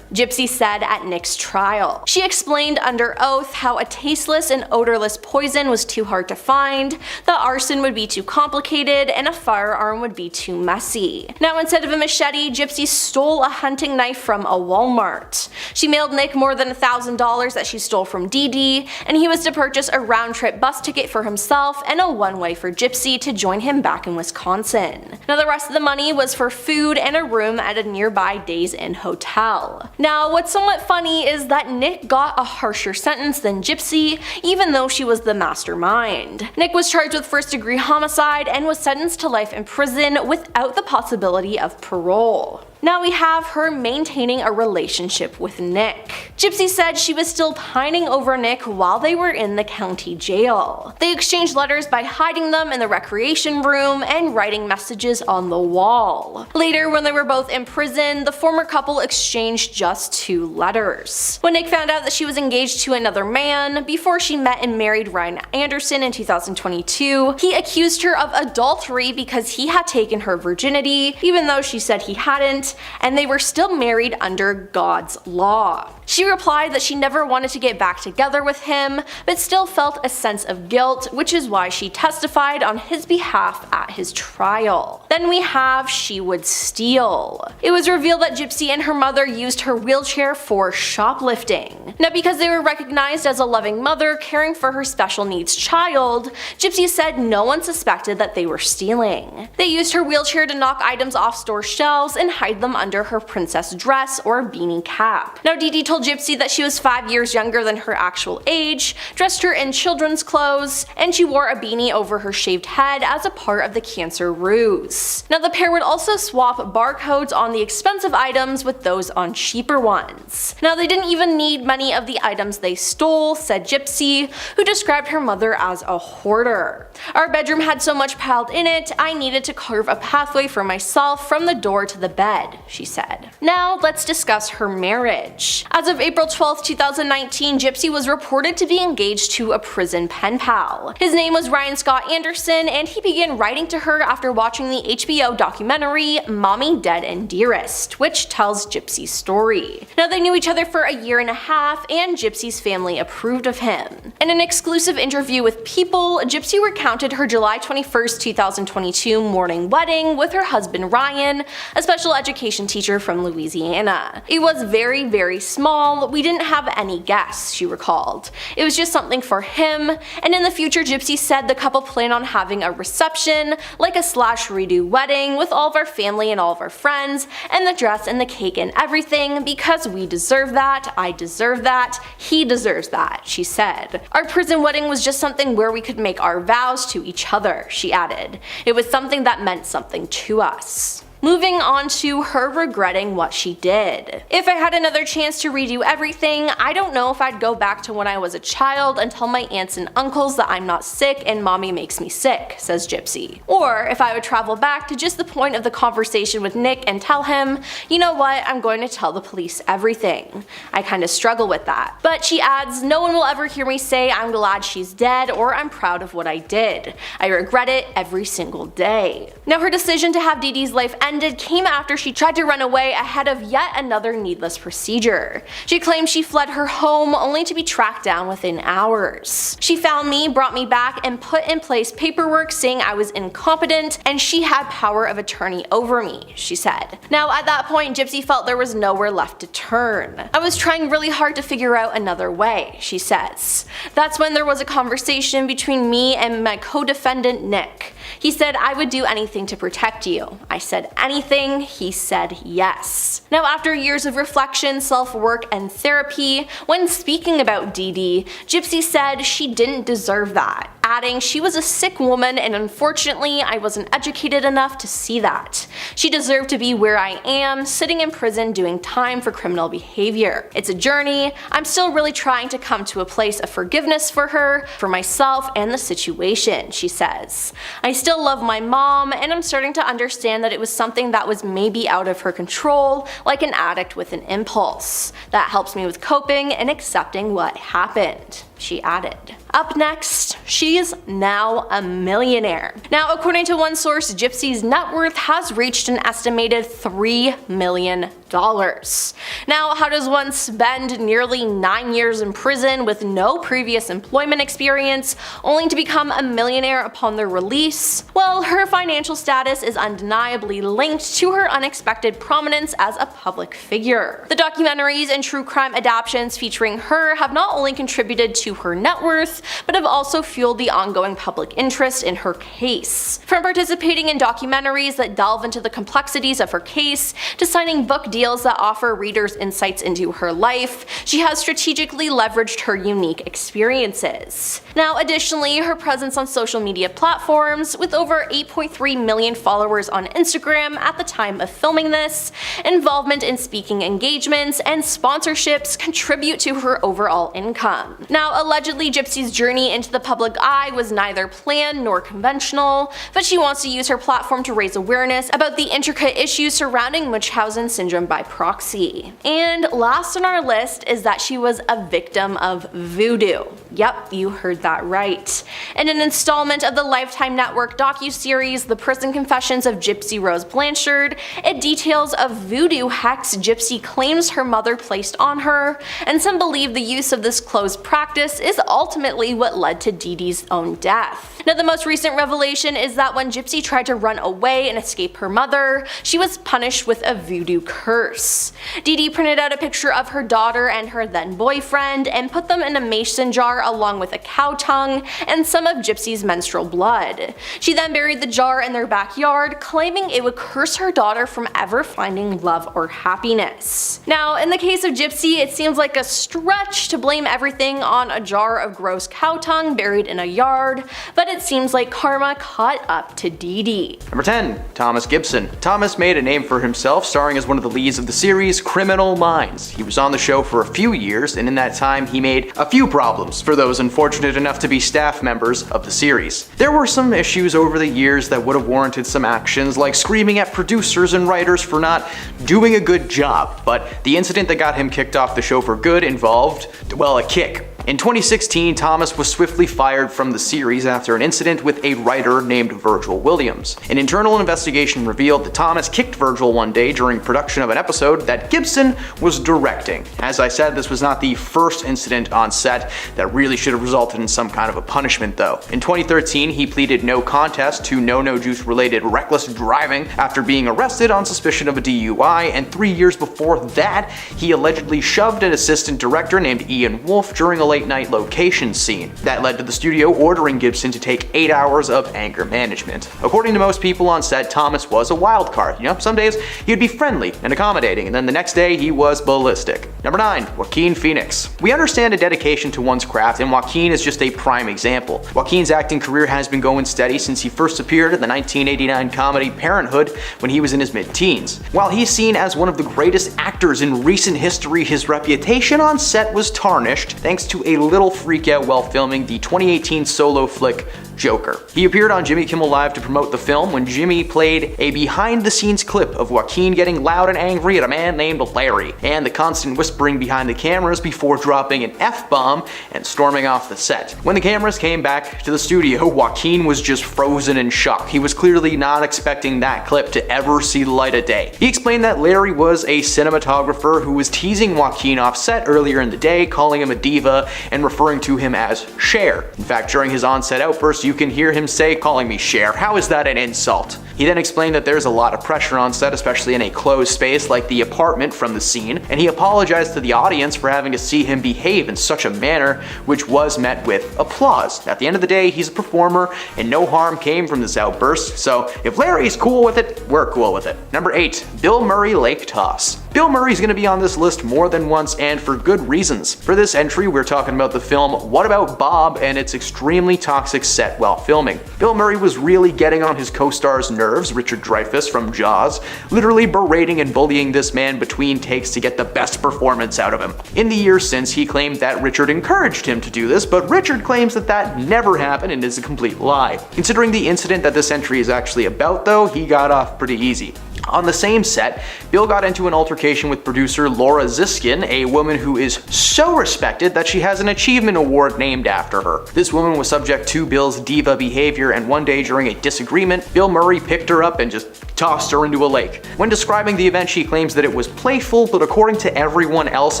Speaker 4: Gypsy said at Nick's trial. She explained under oath how a tasteless and odorless poison was too hard to find, that arson would be too complicated, and a firearm would be too messy. Now, instead of a machete, Gypsy stole a hunting knife from a Walmart. She mailed Nick more than $1,000 that she stole from Dee Dee, and he was to purchase a round-trip bus ticket for himself and a one-way for Gypsy to join him back in Wisconsin. Now, the rest of the money was for food and a room at a nearby Days Inn hotel. Now, what's somewhat funny is that Nick got a harsher sentence than Gypsy, even though she was the mastermind. Nick was charged with first-degree homicide and was sentenced to life in prison without the possibility of parole. Now we have her maintaining a relationship with Nick. Gypsy said she was still pining over Nick while they were in the county jail. They exchanged letters by hiding them in the recreation room and writing messages on the wall. Later, when they were both in prison, the former couple exchanged just 2 letters. When Nick found out that she was engaged to another man before she met and married Ryan Anderson in 2022, he accused her of adultery because he had taken her virginity, even though she said he hadn't, and they were still married under God's law. She replied that she never wanted to get back together with him, but still felt a sense of guilt, which is why she testified on his behalf at his trial. Then we have She Would Steal. It was revealed that Gypsy and her mother used her wheelchair for shoplifting. Now, because they were recognized as a loving mother caring for her special needs child, Gypsy said no one suspected that they were stealing. They used her wheelchair to knock items off store shelves and hide them under her princess dress or beanie cap. Now, Dee Dee told Gypsy that she was 5 years younger than her actual age, dressed her in children's clothes, and she wore a beanie over her shaved head as a part of the cancer ruse. Now, the pair would also swap barcodes on the expensive items with those on cheaper ones. Now, they didn't even need many of the items they stole, said Gypsy, who described her mother as a hoarder. Our bedroom had so much piled in it, I needed to carve a pathway for myself from the door to the bed, she said. Now, let's discuss her marriage. As of April 12, 2019, Gypsy was reported to be engaged to a prison pen pal. His name was Ryan Scott Anderson, and he began writing to her after watching the HBO documentary Mommy, Dead and Dearest, which tells Gypsy's story. Now, they knew each other for a year and a half, and Gypsy's family approved of him. In an exclusive interview with People, Gypsy recounted her July 21, 2022 morning wedding with her husband Ryan, a special education teacher from Louisiana. It was very, very small. We didn't have any guests, she recalled. It was just something for him, and in the future, Gypsy said the couple plan on having a reception, like a /redo wedding with all of our family and all of our friends, and the dress and the cake and everything, because we deserve that, I deserve that, he deserves that, she said. Our prison wedding was just something where we could make our vows to each other, she added. It was something that meant something to us. Moving on to her regretting what she did. If I had another chance to redo everything, I don't know if I'd go back to when I was a child and tell my aunts and uncles that I'm not sick and mommy makes me sick, says Gypsy. Or if I would travel back to just the point of the conversation with Nick and tell him, you know what, I'm going to tell the police everything. I kinda struggle with that. But she adds, no one will ever hear me say I'm glad she's dead or I'm proud of what I did. I regret it every single day. Now, her decision to have Dee Dee's life ended came after she tried to run away ahead of yet another needless procedure. She claimed she fled her home only to be tracked down within hours. She found me, brought me back, and put in place paperwork saying I was incompetent and she had power of attorney over me, she said. Now, at that point, Gypsy felt there was nowhere left to turn. I was trying really hard to figure out another way, she says. That's when there was a conversation between me and my co-defendant Nick. He said I would do anything to protect you. I said anything, he said yes. Now, after years of reflection, self-work, and therapy, when speaking about Dee Dee, Gypsy said she didn't deserve that, adding she was a sick woman and unfortunately I wasn't educated enough to see that. She deserved to be where I am, sitting in prison doing time for criminal behavior. It's a journey. I'm still really trying to come to a place of forgiveness for her, for myself, and the situation, she says. I still love my mom, and I'm starting to understand that it was something that was maybe out of her control, like an addict with an impulse. That helps me with coping and accepting what happened, she added. Up next, she's now a millionaire. Now, according to one source, Gypsy's net worth has reached an estimated $3 million. Now, how does one spend nearly 9 years in prison with no previous employment experience, only to become a millionaire upon their release? Well, her financial status is undeniably linked to her unexpected prominence as a public figure. The documentaries and true crime adaptations featuring her have not only contributed to to her net worth, but have also fueled the ongoing public interest in her case. From participating in documentaries that delve into the complexities of her case, to signing book deals that offer readers insights into her life, she has strategically leveraged her unique experiences. Now, additionally, her presence on social media platforms, with over 8.3 million followers on Instagram at the time of filming this, involvement in speaking engagements, and sponsorships contribute to her overall income. Now, allegedly, Gypsy's journey into the public eye was neither planned nor conventional, but she wants to use her platform to raise awareness about the intricate issues surrounding Munchausen syndrome by proxy. And last on our list is that she was a victim of voodoo. Yep, you heard that right. In an installment of the Lifetime Network docuseries The Prison Confessions of Gypsy Rose Blanchard, it details a voodoo hex Gypsy claims her mother placed on her, and some believe the use of this closed practice is ultimately what led to Dee Dee's own death. Now, the most recent revelation is that when Gypsy tried to run away and escape her mother, she was punished with a voodoo curse. Dee Dee printed out a picture of her daughter and her then boyfriend and put them in a mason jar along with a cow tongue and some of Gypsy's menstrual blood. She then buried the jar in their backyard, claiming it would curse her daughter from ever finding love or happiness. Now, in the case of Gypsy, it seems like a stretch to blame everything on a jar of gross cow tongue buried in a yard, but it seems like karma caught up to Dee Dee.
Speaker 2: Number 10. Thomas Gibson. Thomas made a name for himself starring as one of the leads of the series Criminal Minds. He was on the show for a few years, and in that time he made a few problems for those unfortunate enough to be staff members of the series. There were some issues over the years that would have warranted some actions, like screaming at producers and writers for not doing a good job, but the incident that got him kicked off the show for good involved, well, a kick. In 2016, Thomas was swiftly fired from the series after an incident with a writer named Virgil Williams. An internal investigation revealed that Thomas kicked Virgil one day during production of an episode that Gibson was directing. As I said, this was not the first incident on set that really should have resulted in some kind of a punishment though. In 2013, he pleaded no contest to no juice related reckless driving after being arrested on suspicion of a DUI, and 3 years before that, he allegedly shoved an assistant director named Ian Wolfe during a late night location scene. That led to the studio ordering Gibson to take 8 hours of anger management. According to most people on set, Thomas was a wild card. You know, some days he'd be friendly and accommodating, and then the next day he was ballistic. Number 9. Joaquin Phoenix. We understand a dedication to one's craft, and Joaquin is just a prime example. Joaquin's acting career has been going steady since he first appeared in the 1989 comedy Parenthood when he was in his mid-teens. While he's seen as one of the greatest actors in recent history, his reputation on set was tarnished thanks to a little freakout while filming the 2018 solo flick Joker. He appeared on Jimmy Kimmel Live to promote the film when Jimmy played a behind-the-scenes clip of Joaquin getting loud and angry at a man named Larry, and the constant whispering behind the cameras before dropping an F-bomb and storming off the set. When the cameras came back to the studio, Joaquin was just frozen in shock. He was clearly not expecting that clip to ever see the light of day. He explained that Larry was a cinematographer who was teasing Joaquin off set earlier in the day, calling him a diva and referring to him as Cher. In fact, during his on-set outburst, you can hear him say, "Calling me Cher, how is that an insult?" He then explained that there's a lot of pressure on set, especially in a closed space like the apartment from the scene, and he apologized to the audience for having to see him behave in such a manner, which was met with applause. At the end of the day, he's a performer, and no harm came from this outburst, so if Larry's cool with it, we're cool with it. Number 8. Bill Murray Lake Toss. Bill Murray's going to be on this list more than once, and for good reasons. For this entry, we're talking about the film What About Bob and its extremely toxic set while filming. Bill Murray was really getting on his co-star's nerves, Richard Dreyfuss from Jaws, literally berating and bullying this man between takes to get the best performance out of him. In the years since, he claimed that Richard encouraged him to do this, but Richard claims that that never happened and is a complete lie. Considering the incident that this entry is actually about though, he got off pretty easy. On the same set, Bill got into an altercation with producer Laura Ziskin, a woman who is so respected that she has an achievement award named after her. This woman was subject to Bill's diva behavior, and one day during a disagreement, Bill Murray picked her up and just tossed her into a lake. When describing the event, she claims that it was playful, but according to everyone else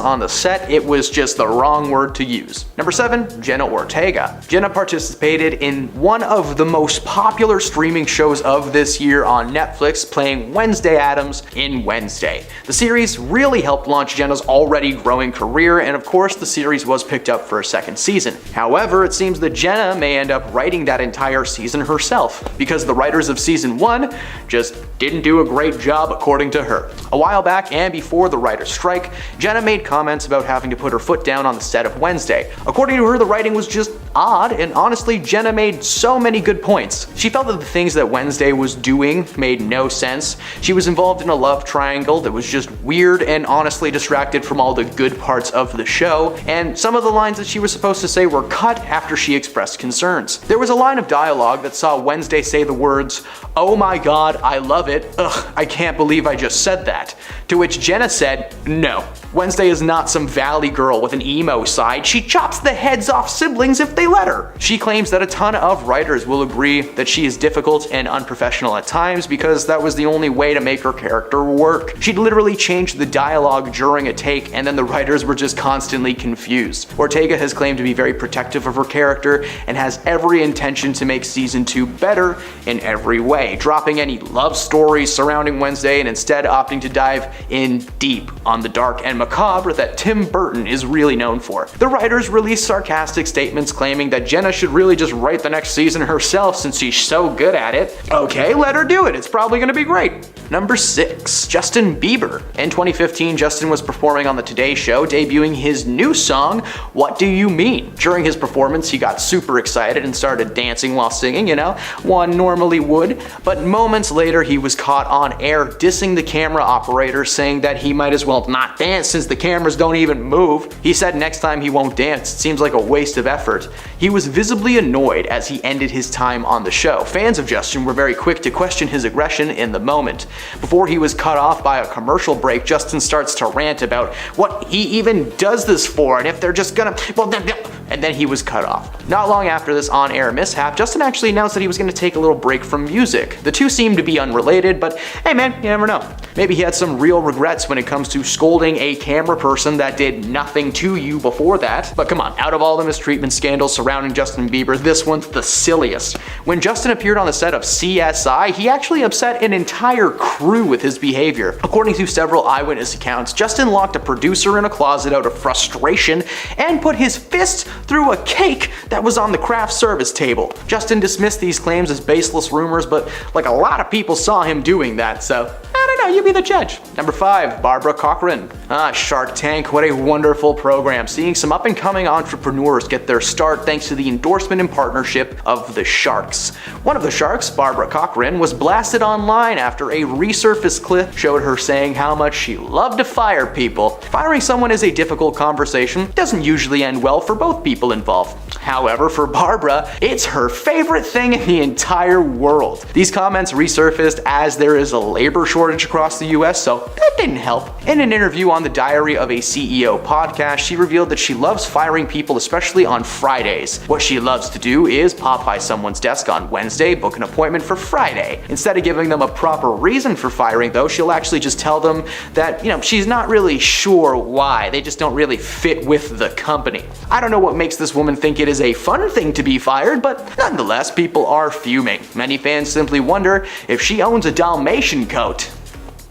Speaker 2: on the set, it was just the wrong word to use. Number 7. Jenna Ortega. Jenna participated in one of the most popular streaming shows of this year on Netflix, playing Wednesday Wednesday Addams in Wednesday. The series really helped launch Jenna's already growing career, and of course the series was picked up for a second season. However, it seems that Jenna may end up writing that entire season herself, because the writers of season 1 just didn't do a great job according to her. A while back, and before the writer's strike, Jenna made comments about having to put her foot down on the set of Wednesday. According to her, the writing was just odd, and honestly, Jenna made so many good points. She felt that the things that Wednesday was doing made no sense. She was involved in a love triangle that was just weird and honestly distracted from all the good parts of the show, and some of the lines that she was supposed to say were cut after she expressed concerns. There was a line of dialogue that saw Wednesday say the words, "Oh my god, I love it. Ugh, I can't believe I just said that." To which Jenna said, "No. Wednesday is not some valley girl with an emo side. She chops the heads off siblings if they let her." She claims that a ton of writers will agree that she is difficult and unprofessional at times because that was the only way to make her character work. She'd literally changed the dialogue during a take, and then the writers were just constantly confused. Ortega has claimed to be very protective of her character and has every intention to make season 2 better in every way, dropping any love stories surrounding Wednesday and instead opting to dive in deep on the dark and macabre that Tim Burton is really known for. The writers released sarcastic statements claiming that Jenna should really just write the next season herself since she's so good at it. Okay, let her do it. It's probably gonna be great. Number 6, Justin Bieber. In 2015, Justin was performing on the Today Show, debuting his new song, "What Do You Mean?" During his performance, he got super excited and started dancing while singing, one normally would, but moments later he was caught on air dissing the camera operator, saying that he might as well not dance since the cameras don't even move. He said next time he won't dance, it seems like a waste of effort. He was visibly annoyed as he ended his time on the show. Fans of Justin were very quick to question his aggression in the moment. Before he was cut off by a commercial break, Justin starts to rant about what he even does this for, and if they're just gonna, and then he was cut off. Not long after this on-air mishap, Justin actually announced that he was going to take a little break from music. The two seemed to be unrelated, but hey man, you never know. Maybe he had some real regrets when it comes to scolding a camera person that did nothing to you before that. But come on, out of all the mistreatment scandals surrounding Justin Bieber, this one's the silliest. When Justin appeared on the set of CSI, he actually upset an entire crew with his behavior. According to several eyewitness accounts, Justin locked a producer in a closet out of frustration and put his fist through a cake that was on the craft service table. Justin dismissed these claims as baseless rumors, but like a lot of people saw him doing that, so I don't know, you be the judge. Number 5, Barbara Cochran. Shark Tank, what a wonderful program. Seeing some up and coming entrepreneurs get their start thanks to the endorsement and partnership of the Sharks. One of the Sharks, Barbara Cochran, was blasted online after a resurfaced clip showed her saying how much she loved to fire people. Firing someone is a difficult conversation, doesn't usually end well for both people involved. However, for Barbara, it's her favorite thing in the entire world. These comments resurfaced as there is a labor shortage across the US, so that didn't help. In an interview on the Diary of a CEO podcast, she revealed that she loves firing people, especially on Fridays. What she loves to do is pop by someone's desk on Wednesday, book an appointment for Friday. Instead of giving them a proper reason for firing though, she'll actually just tell them that, she's not really sure why. They just don't really fit with the company. I don't know what makes this woman think it is a fun thing to be fired, but nonetheless, people are fuming. Many fans simply wonder if she owns a Dalmatian coat.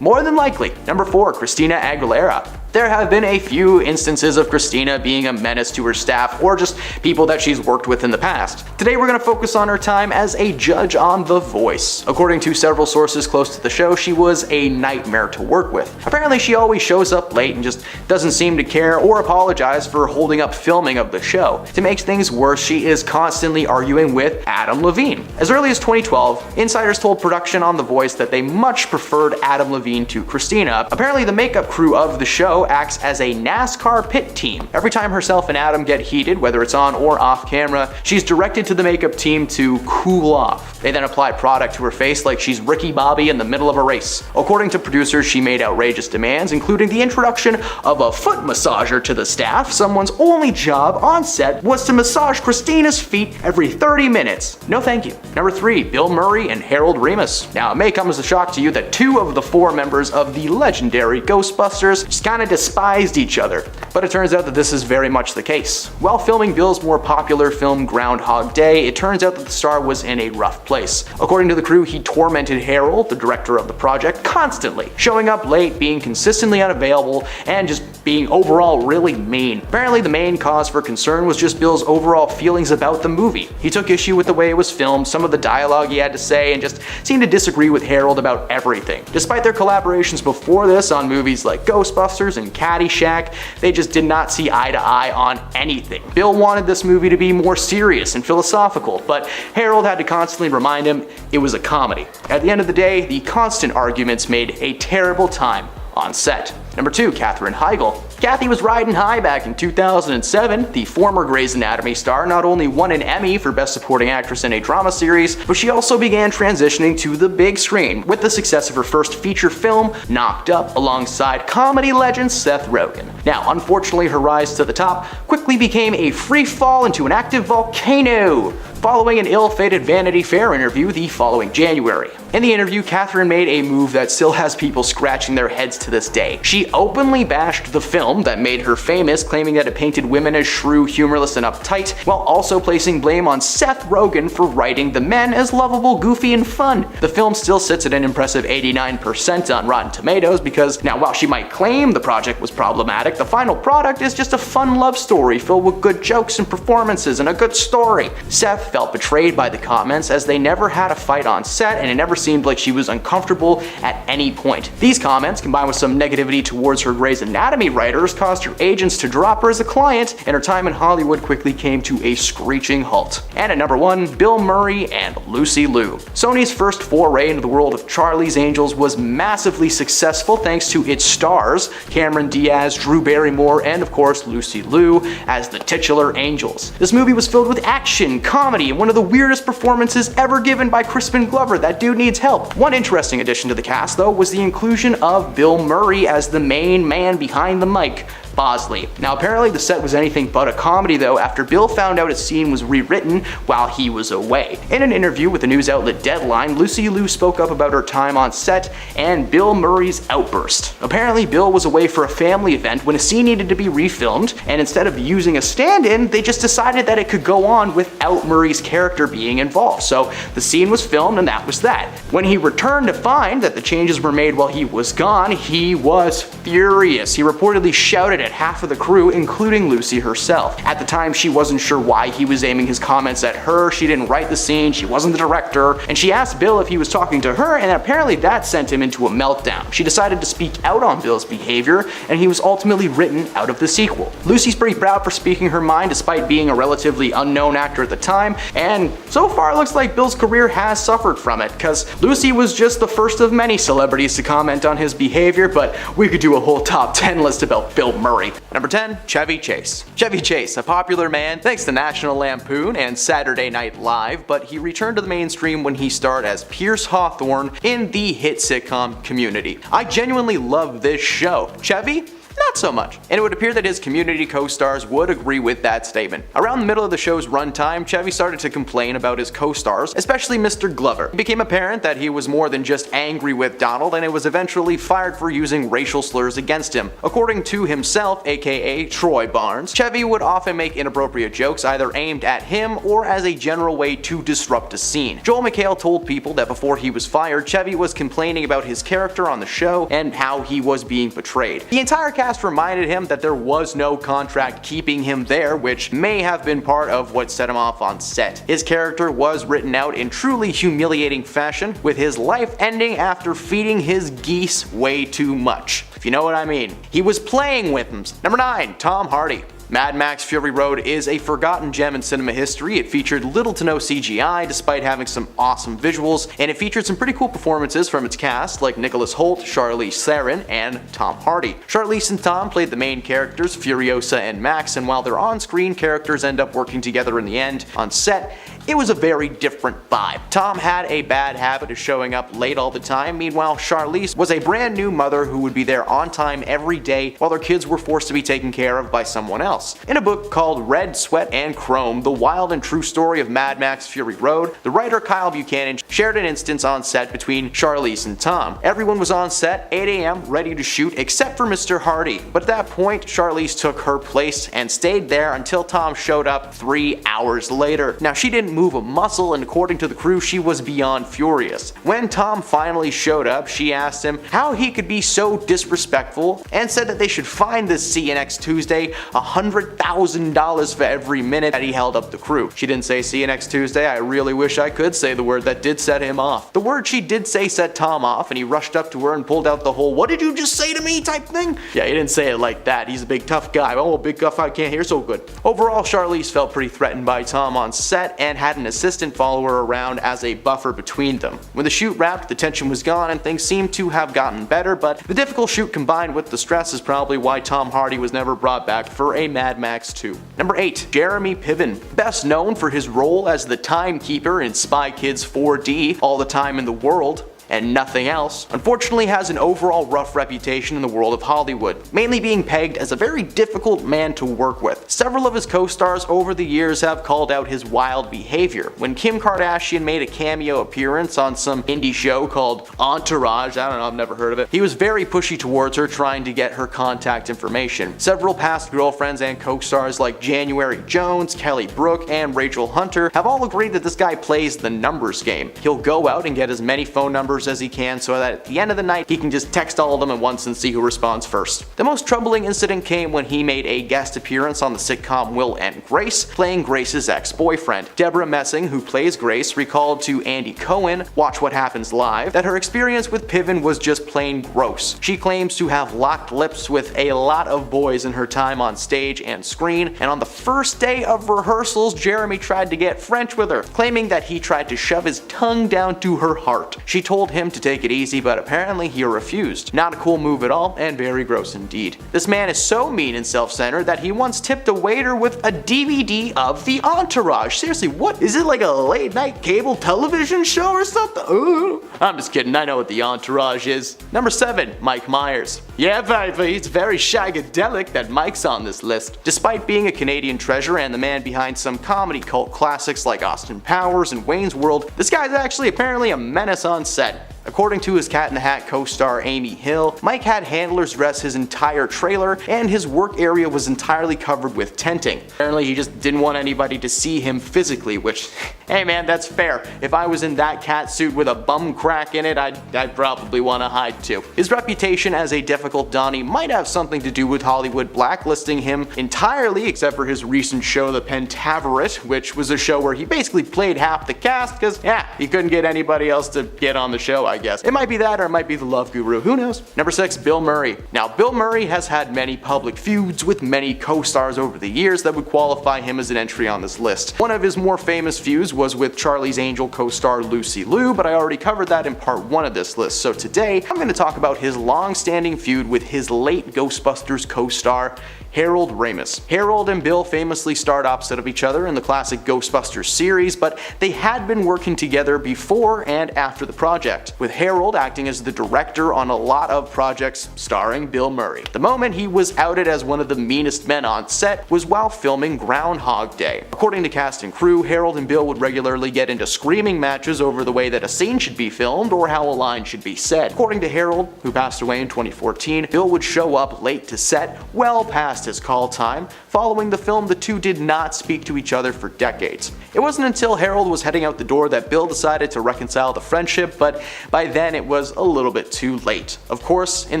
Speaker 2: More than likely. Number 4, Christina Aguilera. There have been a few instances of Christina being a menace to her staff or just people that she's worked with in the past. Today we're going to focus on her time as a judge on The Voice. According to several sources close to the show, she was a nightmare to work with. Apparently she always shows up late and just doesn't seem to care or apologize for holding up filming of the show. To make things worse, she is constantly arguing with Adam Levine. As early as 2012, insiders told production on The Voice that they much preferred Adam Levine to Christina. Apparently the makeup crew of the show acts as a NASCAR pit team. Every time herself and Adam get heated, whether it's on or off camera, she's directed to the makeup team to cool off. They then apply product to her face like she's Ricky Bobby in the middle of a race. According to producers, she made outrageous demands, including the introduction of a foot massager to the staff. Someone's only job on set was to massage Christina's feet every 30 minutes. No thank you. Number 3, Bill Murray and Harold Ramis. Now, it may come as a shock to you that 2 of the 4 members of the legendary Ghostbusters just kinda despised each other, but it turns out that this is very much the case. While filming Bill's more popular film Groundhog Day, it turns out that the star was in a rough place. According to the crew, he tormented Harold, the director of the project, constantly, showing up late, being consistently unavailable, and just being overall really mean. Apparently the main cause for concern was just Bill's overall feelings about the movie. He took issue with the way it was filmed, some of the dialogue he had to say, and just seemed to disagree with Harold about everything. Despite their collaborations before this on movies like Ghostbusters and Caddyshack, they just did not see eye to eye on anything. Bill wanted this movie to be more serious and philosophical, but Harold had to constantly remind him it was a comedy. At the end of the day, the constant arguments made a terrible time on set. Number 2, Katherine Heigl. Kathy was riding high back in 2007. The former Grey's Anatomy star not only won an Emmy for Best Supporting Actress in a Drama Series, but she also began transitioning to the big screen with the success of her first feature film, Knocked Up, alongside comedy legend Seth Rogen. Now, unfortunately, her rise to the top quickly became a free fall into an active volcano, following an ill-fated Vanity Fair interview the following January. In the interview, Katherine made a move that still has people scratching their heads to this day. She openly bashed the film that made her famous, claiming that it painted women as shrew, humorless, and uptight, while also placing blame on Seth Rogen for writing the men as lovable, goofy, and fun. The film still sits at an impressive 89% on Rotten Tomatoes because, now while she might claim the project was problematic, the final product is just a fun love story filled with good jokes and performances and a good story. Seth felt betrayed by the comments as they never had a fight on set and it never seemed like she was uncomfortable at any point. These comments, combined with some negativity towards her Grey's Anatomy writers, caused her agents to drop her as a client, and her time in Hollywood quickly came to a screeching halt. And at number 1, Bill Murray and Lucy Liu. Sony's first foray into the world of Charlie's Angels was massively successful thanks to its stars, Cameron Diaz, Drew Barrymore, and of course Lucy Liu as the titular angels. This movie was filled with action, comedy, and one of the weirdest performances ever given by Crispin Glover. That dude needs help. One interesting addition to the cast, though, was the inclusion of Bill Murray as the main man behind the mic, Bosley. Now apparently the set was anything but a comedy though after Bill found out a scene was rewritten while he was away. In an interview with the news outlet Deadline, Lucy Liu spoke up about her time on set and Bill Murray's outburst. Apparently Bill was away for a family event when a scene needed to be refilmed, and instead of using a stand-in, they just decided that it could go on without Murray's character being involved. So the scene was filmed and that was that. When he returned to find that the changes were made while he was gone, he was furious. He reportedly shouted at half of the crew, including Lucy herself. At the time, she wasn't sure why he was aiming his comments at her. She didn't write the scene, she wasn't the director, and she asked Bill if he was talking to her, and apparently that sent him into a meltdown. She decided to speak out on Bill's behavior, and he was ultimately written out of the sequel. Lucy's pretty proud for speaking her mind despite being a relatively unknown actor at the time, and so far it looks like Bill's career has suffered from it, because Lucy was just the first of many celebrities to comment on his behavior, but we could do a whole top 10 list about Bill Murray. Number 10, Chevy Chase. Chevy Chase, a popular man thanks to National Lampoon and Saturday Night Live, but he returned to the mainstream when he starred as Pierce Hawthorne in the hit sitcom Community. I genuinely love this show. Chevy? Not so much. And it would appear that his Community co-stars would agree with that statement. Around the middle of the show's runtime, Chevy started to complain about his co-stars, especially Mr. Glover. It became apparent that he was more than just angry with Donald, and it was eventually fired for using racial slurs against him. According to himself, aka Troy Barnes, Chevy would often make inappropriate jokes either aimed at him or as a general way to disrupt a scene. Joel McHale told People that before he was fired, Chevy was complaining about his character on the show and how he was being portrayed. The entire cast reminded him that there was no contract keeping him there, which may have been part of what set him off on set. His character was written out in truly humiliating fashion, with his life ending after feeding his geese way too much, if you know what I mean. He was playing with them. Number 9, Tom Hardy. Mad Max Fury Road is a forgotten gem in cinema history. It featured little to no CGI despite having some awesome visuals, and it featured some pretty cool performances from its cast like Nicholas Hoult, Charlize Theron, and Tom Hardy. Charlize and Tom played the main characters, Furiosa and Max, and while their on-screen characters end up working together in the end, on set, it was a very different vibe. Tom had a bad habit of showing up late all the time, meanwhile Charlize was a brand new mother who would be there on time every day while their kids were forced to be taken care of by someone else. In a book called Red, Sweat, and Chrome, The Wild and True Story of Mad Max Fury Road, the writer Kyle Buchanan shared an instance on set between Charlize and Tom. Everyone was on set, 8 a.m., ready to shoot, except for Mr. Hardy. But at that point, Charlize took her place and stayed there until Tom showed up 3 hours later. Now, she didn't didn't move a muscle, and according to the crew, she was beyond furious. When Tom finally showed up, she asked him how he could be so disrespectful and said that they should fine this C next Tuesday $100,000 for every minute that he held up the crew. She didn't say see you next Tuesday. I really wish I could say the word that did set him off. The word she did say set Tom off, and he rushed up to her and pulled out the whole "what did you just say to me" type thing. Yeah, he didn't say it like that. He's a big tough guy. Oh, a big tough guy can't hear so good. Overall, Charlize felt pretty threatened by Tom on set and had an assistant follow her around as a buffer between them. When the shoot wrapped, the tension was gone and things seemed to have gotten better, but the difficult shoot combined with the stress is probably why Tom Hardy was never brought back for a Mad Max 2. Number 8. Jeremy Piven. Best known for his role as the timekeeper in Spy Kids 4D, All the Time in the World, and nothing else, unfortunately has an overall rough reputation in the world of Hollywood, mainly being pegged as a very difficult man to work with. Several of his co-stars over the years have called out his wild behavior. When Kim Kardashian made a cameo appearance on some indie show called Entourage, I don't know, I've never heard of it, he was very pushy towards her, trying to get her contact information. Several past girlfriends and co-stars like January Jones, Kelly Brook, and Rachel Hunter have all agreed that this guy plays the numbers game. He'll go out and get as many phone numbers as he can so that at the end of the night he can just text all of them at once and see who responds first. The most troubling incident came when he made a guest appearance on the sitcom Will and Grace, playing Grace's ex-boyfriend. Deborah Messing, who plays Grace, recalled to Andy Cohen, Watch What Happens Live, that her experience with Piven was just plain gross. She claims to have locked lips with a lot of boys in her time on stage and screen, and on the first day of rehearsals, Jeremy tried to get French with her, claiming that he tried to shove his tongue down to her heart. She told him to take it easy, but apparently he refused. Not a cool move at all, and very gross indeed. This man is so mean and self-centered that he once tipped a waiter with a DVD of The Entourage. Seriously, what? Is it like a late night cable television show or something? Ooh. I'm just kidding, I know what The Entourage is. Number 7. Mike Myers. Yeah, baby, it's very shagadelic that Mike's on this list. Despite being a Canadian treasure and the man behind some comedy cult classics like Austin Powers and Wayne's World, this guy's actually apparently a menace on set. According to his Cat in the Hat co-star Amy Hill, Mike had handlers dress his entire trailer, and his work area was entirely covered with tenting. Apparently he just didn't want anybody to see him physically, which, hey man, that's fair. If I was in that cat suit with a bum crack in it, I'd probably want to hide too. His reputation as a difficult Donnie might have something to do with Hollywood blacklisting him entirely, except for his recent show The Pentaverate, which was a show where he basically played half the cast because, he couldn't get anybody else to get on the show, I guess. It might be that, or it might be the Love Guru, who knows? Number 6, Bill Murray. Now, Bill Murray has had many public feuds with many co-stars over the years that would qualify him as an entry on this list. One of his more famous feuds was with Charlie's Angel co-star Lucy Liu, but I already covered that in part 1 of this list, so today I'm going to talk about his long-standing feud with his late Ghostbusters co-star, Harold Ramis. Harold and Bill famously starred opposite of each other in the classic Ghostbusters series, but they had been working together before and after the project, with Harold acting as the director on a lot of projects starring Bill Murray. The moment he was outed as one of the meanest men on set was while filming Groundhog Day. According to cast and crew, Harold and Bill would regularly get into screaming matches over the way that a scene should be filmed or how a line should be said. According to Harold, who passed away in 2014, Bill would show up late to set, well past his call time. Following the film, the two did not speak to each other for decades. It wasn't until Harold was heading out the door that Bill decided to reconcile the friendship, but by then it was a little bit too late. Of course, in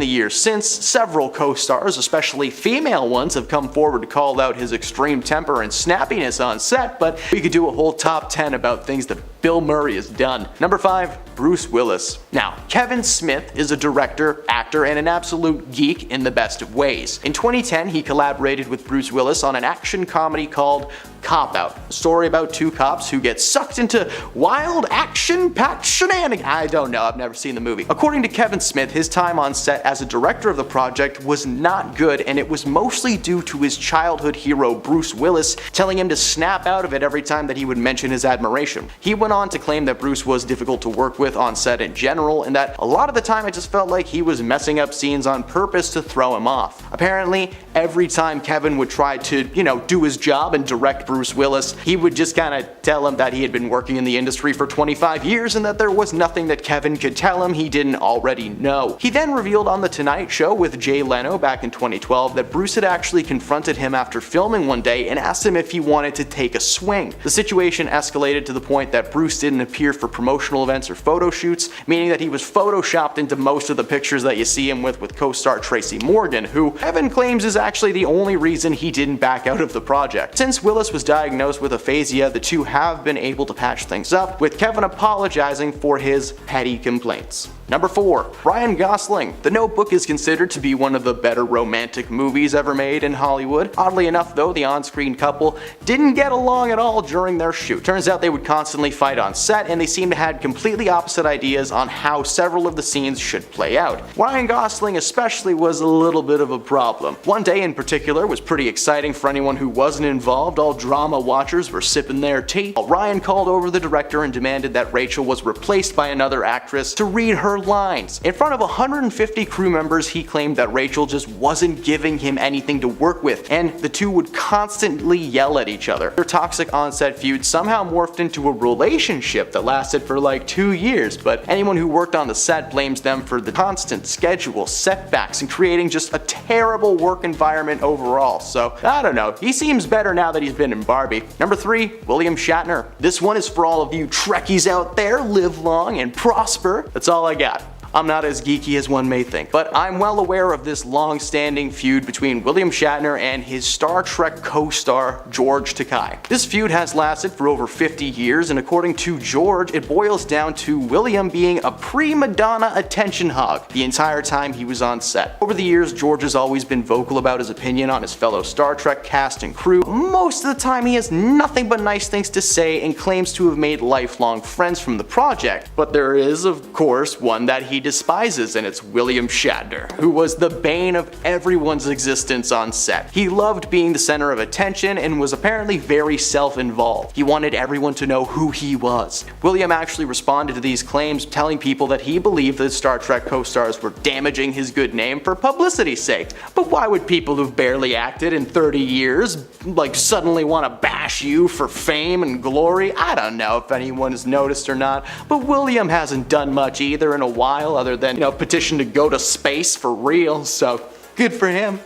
Speaker 2: the years since, several co-stars, especially female ones, have come forward to call out his extreme temper and snappiness on set, but we could do a whole top 10 about things that Bill Murray has done. Number 5, Bruce Willis. Now, Kevin Smith is a director, actor, and an absolute geek in the best of ways. In 2010, he collaborated with Bruce Willis on an action comedy called Cop Out, a story about two cops who get sucked into wild action-packed shenanigans. I don't know, I've never seen the movie. According to Kevin Smith, his time on set as a director of the project was not good, and it was mostly due to his childhood hero Bruce Willis telling him to snap out of it every time that he would mention his admiration. He went on to claim that Bruce was difficult to work with on set in general, and that a lot of the time it just felt like he was messing up scenes on purpose to throw him off. Apparently, every time Kevin would try to, do his job and direct Bruce Willis, he would just kind of tell him that he had been working in the industry for 25 years and that there was nothing that Kevin could tell him he didn't already know. He then revealed on The Tonight Show with Jay Leno back in 2012 that Bruce had actually confronted him after filming one day and asked him if he wanted to take a swing. The situation escalated to the point that Bruce didn't appear for promotional events or photo shoots, meaning that he was photoshopped into most of the pictures that you see him with co-star Tracy Morgan, who Kevin claims is actually the only reason he didn't back out of the project. Since Willis was diagnosed with aphasia, the two have been able to patch things up, with Kevin apologizing for his petty complaints. Number 4. Ryan Gosling. The Notebook is considered to be one of the better romantic movies ever made in Hollywood. Oddly enough though, the on-screen couple didn't get along at all during their shoot. Turns out they would constantly fight on set, and they seemed to have completely opposite ideas on how several of the scenes should play out. Ryan Gosling especially was a little bit of a problem. One day in particular was pretty exciting for anyone who wasn't involved. All drama watchers were sipping their tea. Ryan called over the director and demanded that Rachel was replaced by another actress to read her lines. In front of 150 crew members, he claimed that Rachel just wasn't giving him anything to work with, and the two would constantly yell at each other. Their toxic on-set feud somehow morphed into a relationship that lasted for like 2 years, but anyone who worked on the set blames them for the constant schedule setbacks and creating just a terrible work environment overall. So I don't know, he seems better now that he's been in Barbie. Number 3. William Shatner. This one is for all of you Trekkies out there. Live long and prosper. That's all I got. I'm not as geeky as one may think, but I'm well aware of this long-standing feud between William Shatner and his Star Trek co-star George Takei. This feud has lasted for over 50 years, and according to George, it boils down to William being a prima donna attention hog the entire time he was on set. Over the years, George has always been vocal about his opinion on his fellow Star Trek cast and crew. Most of the time he has nothing but nice things to say and claims to have made lifelong friends from the project, but there is, of course, one that he despises, and it's William Shatner, who was the bane of everyone's existence on set. He loved being the center of attention and was apparently very self-involved. He wanted everyone to know who he was. William actually responded to these claims, telling people that he believed that Star Trek co-stars were damaging his good name for publicity's sake. But why would people who've barely acted in 30 years suddenly want to bash you for fame and glory? I don't know if anyone has noticed or not, but William hasn't done much either in a while, other than, petition to go to space for real, so good for him.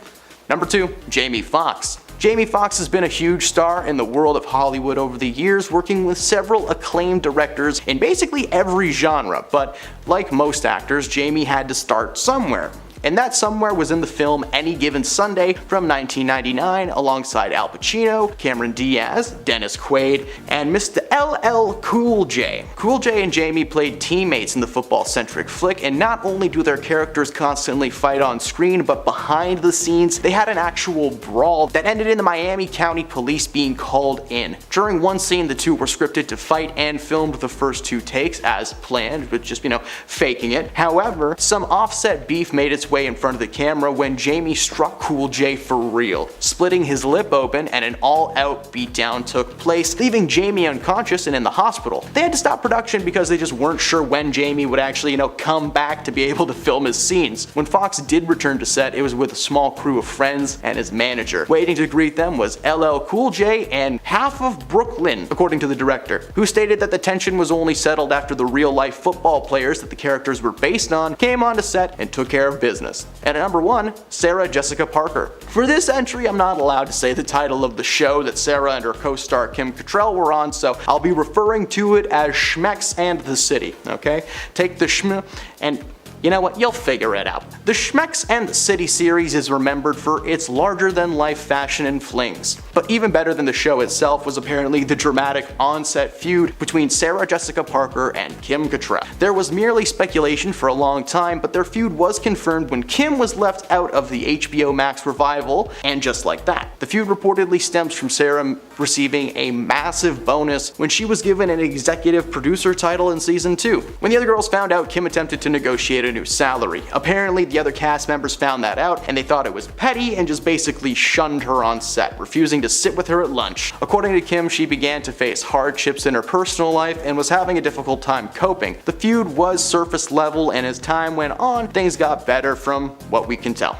Speaker 2: Number 2, Jamie Foxx. Jamie Foxx has been a huge star in the world of Hollywood over the years, working with several acclaimed directors in basically every genre, but like most actors, Jamie had to start somewhere. And that somewhere was in the film Any Given Sunday from 1999, alongside Al Pacino, Cameron Diaz, Dennis Quaid, and Mr. LL Cool J. Cool J and Jamie played teammates in the football-centric flick, and not only do their characters constantly fight on screen, but behind the scenes, they had an actual brawl that ended in the Miami County Police being called in. During one scene, the two were scripted to fight and filmed the first 2 takes as planned, but just, faking it. However, some offset beef made its way in front of the camera when Jamie struck Cool J for real, splitting his lip open, and an all-out beatdown took place, leaving Jamie unconscious and in the hospital. They had to stop production because they just weren't sure when Jamie would actually, come back to be able to film his scenes. When Fox did return to set, it was with a small crew of friends and his manager. Waiting to greet them was LL Cool J and half of Brooklyn, according to the director, who stated that the tension was only settled after the real-life football players that the characters were based on came onto set and took care of business. And at number 1, Sarah Jessica Parker. For this entry, I'm not allowed to say the title of the show that Sarah and her co-star Kim Cattrall were on, so I'll be referring to it as Schmecks and the City, okay? Take the Schm and you know what, you'll figure it out. The Schmecks and the City series is remembered for its larger-than-life fashion and flings. But even better than the show itself was apparently the dramatic on-set feud between Sarah Jessica Parker and Kim Cattrall. There was merely speculation for a long time, but their feud was confirmed when Kim was left out of the HBO Max revival, and just like that. The feud reportedly stems from Sarah receiving a massive bonus when she was given an executive producer title in season 2. When the other girls found out, Kim attempted to negotiate a new salary. Apparently, the other cast members found that out, and they thought it was petty and just basically shunned her on set, refusing to sit with her at lunch. According to Kim, she began to face hardships in her personal life and was having a difficult time coping. The feud was surface level, and as time went on, things got better from what we can tell.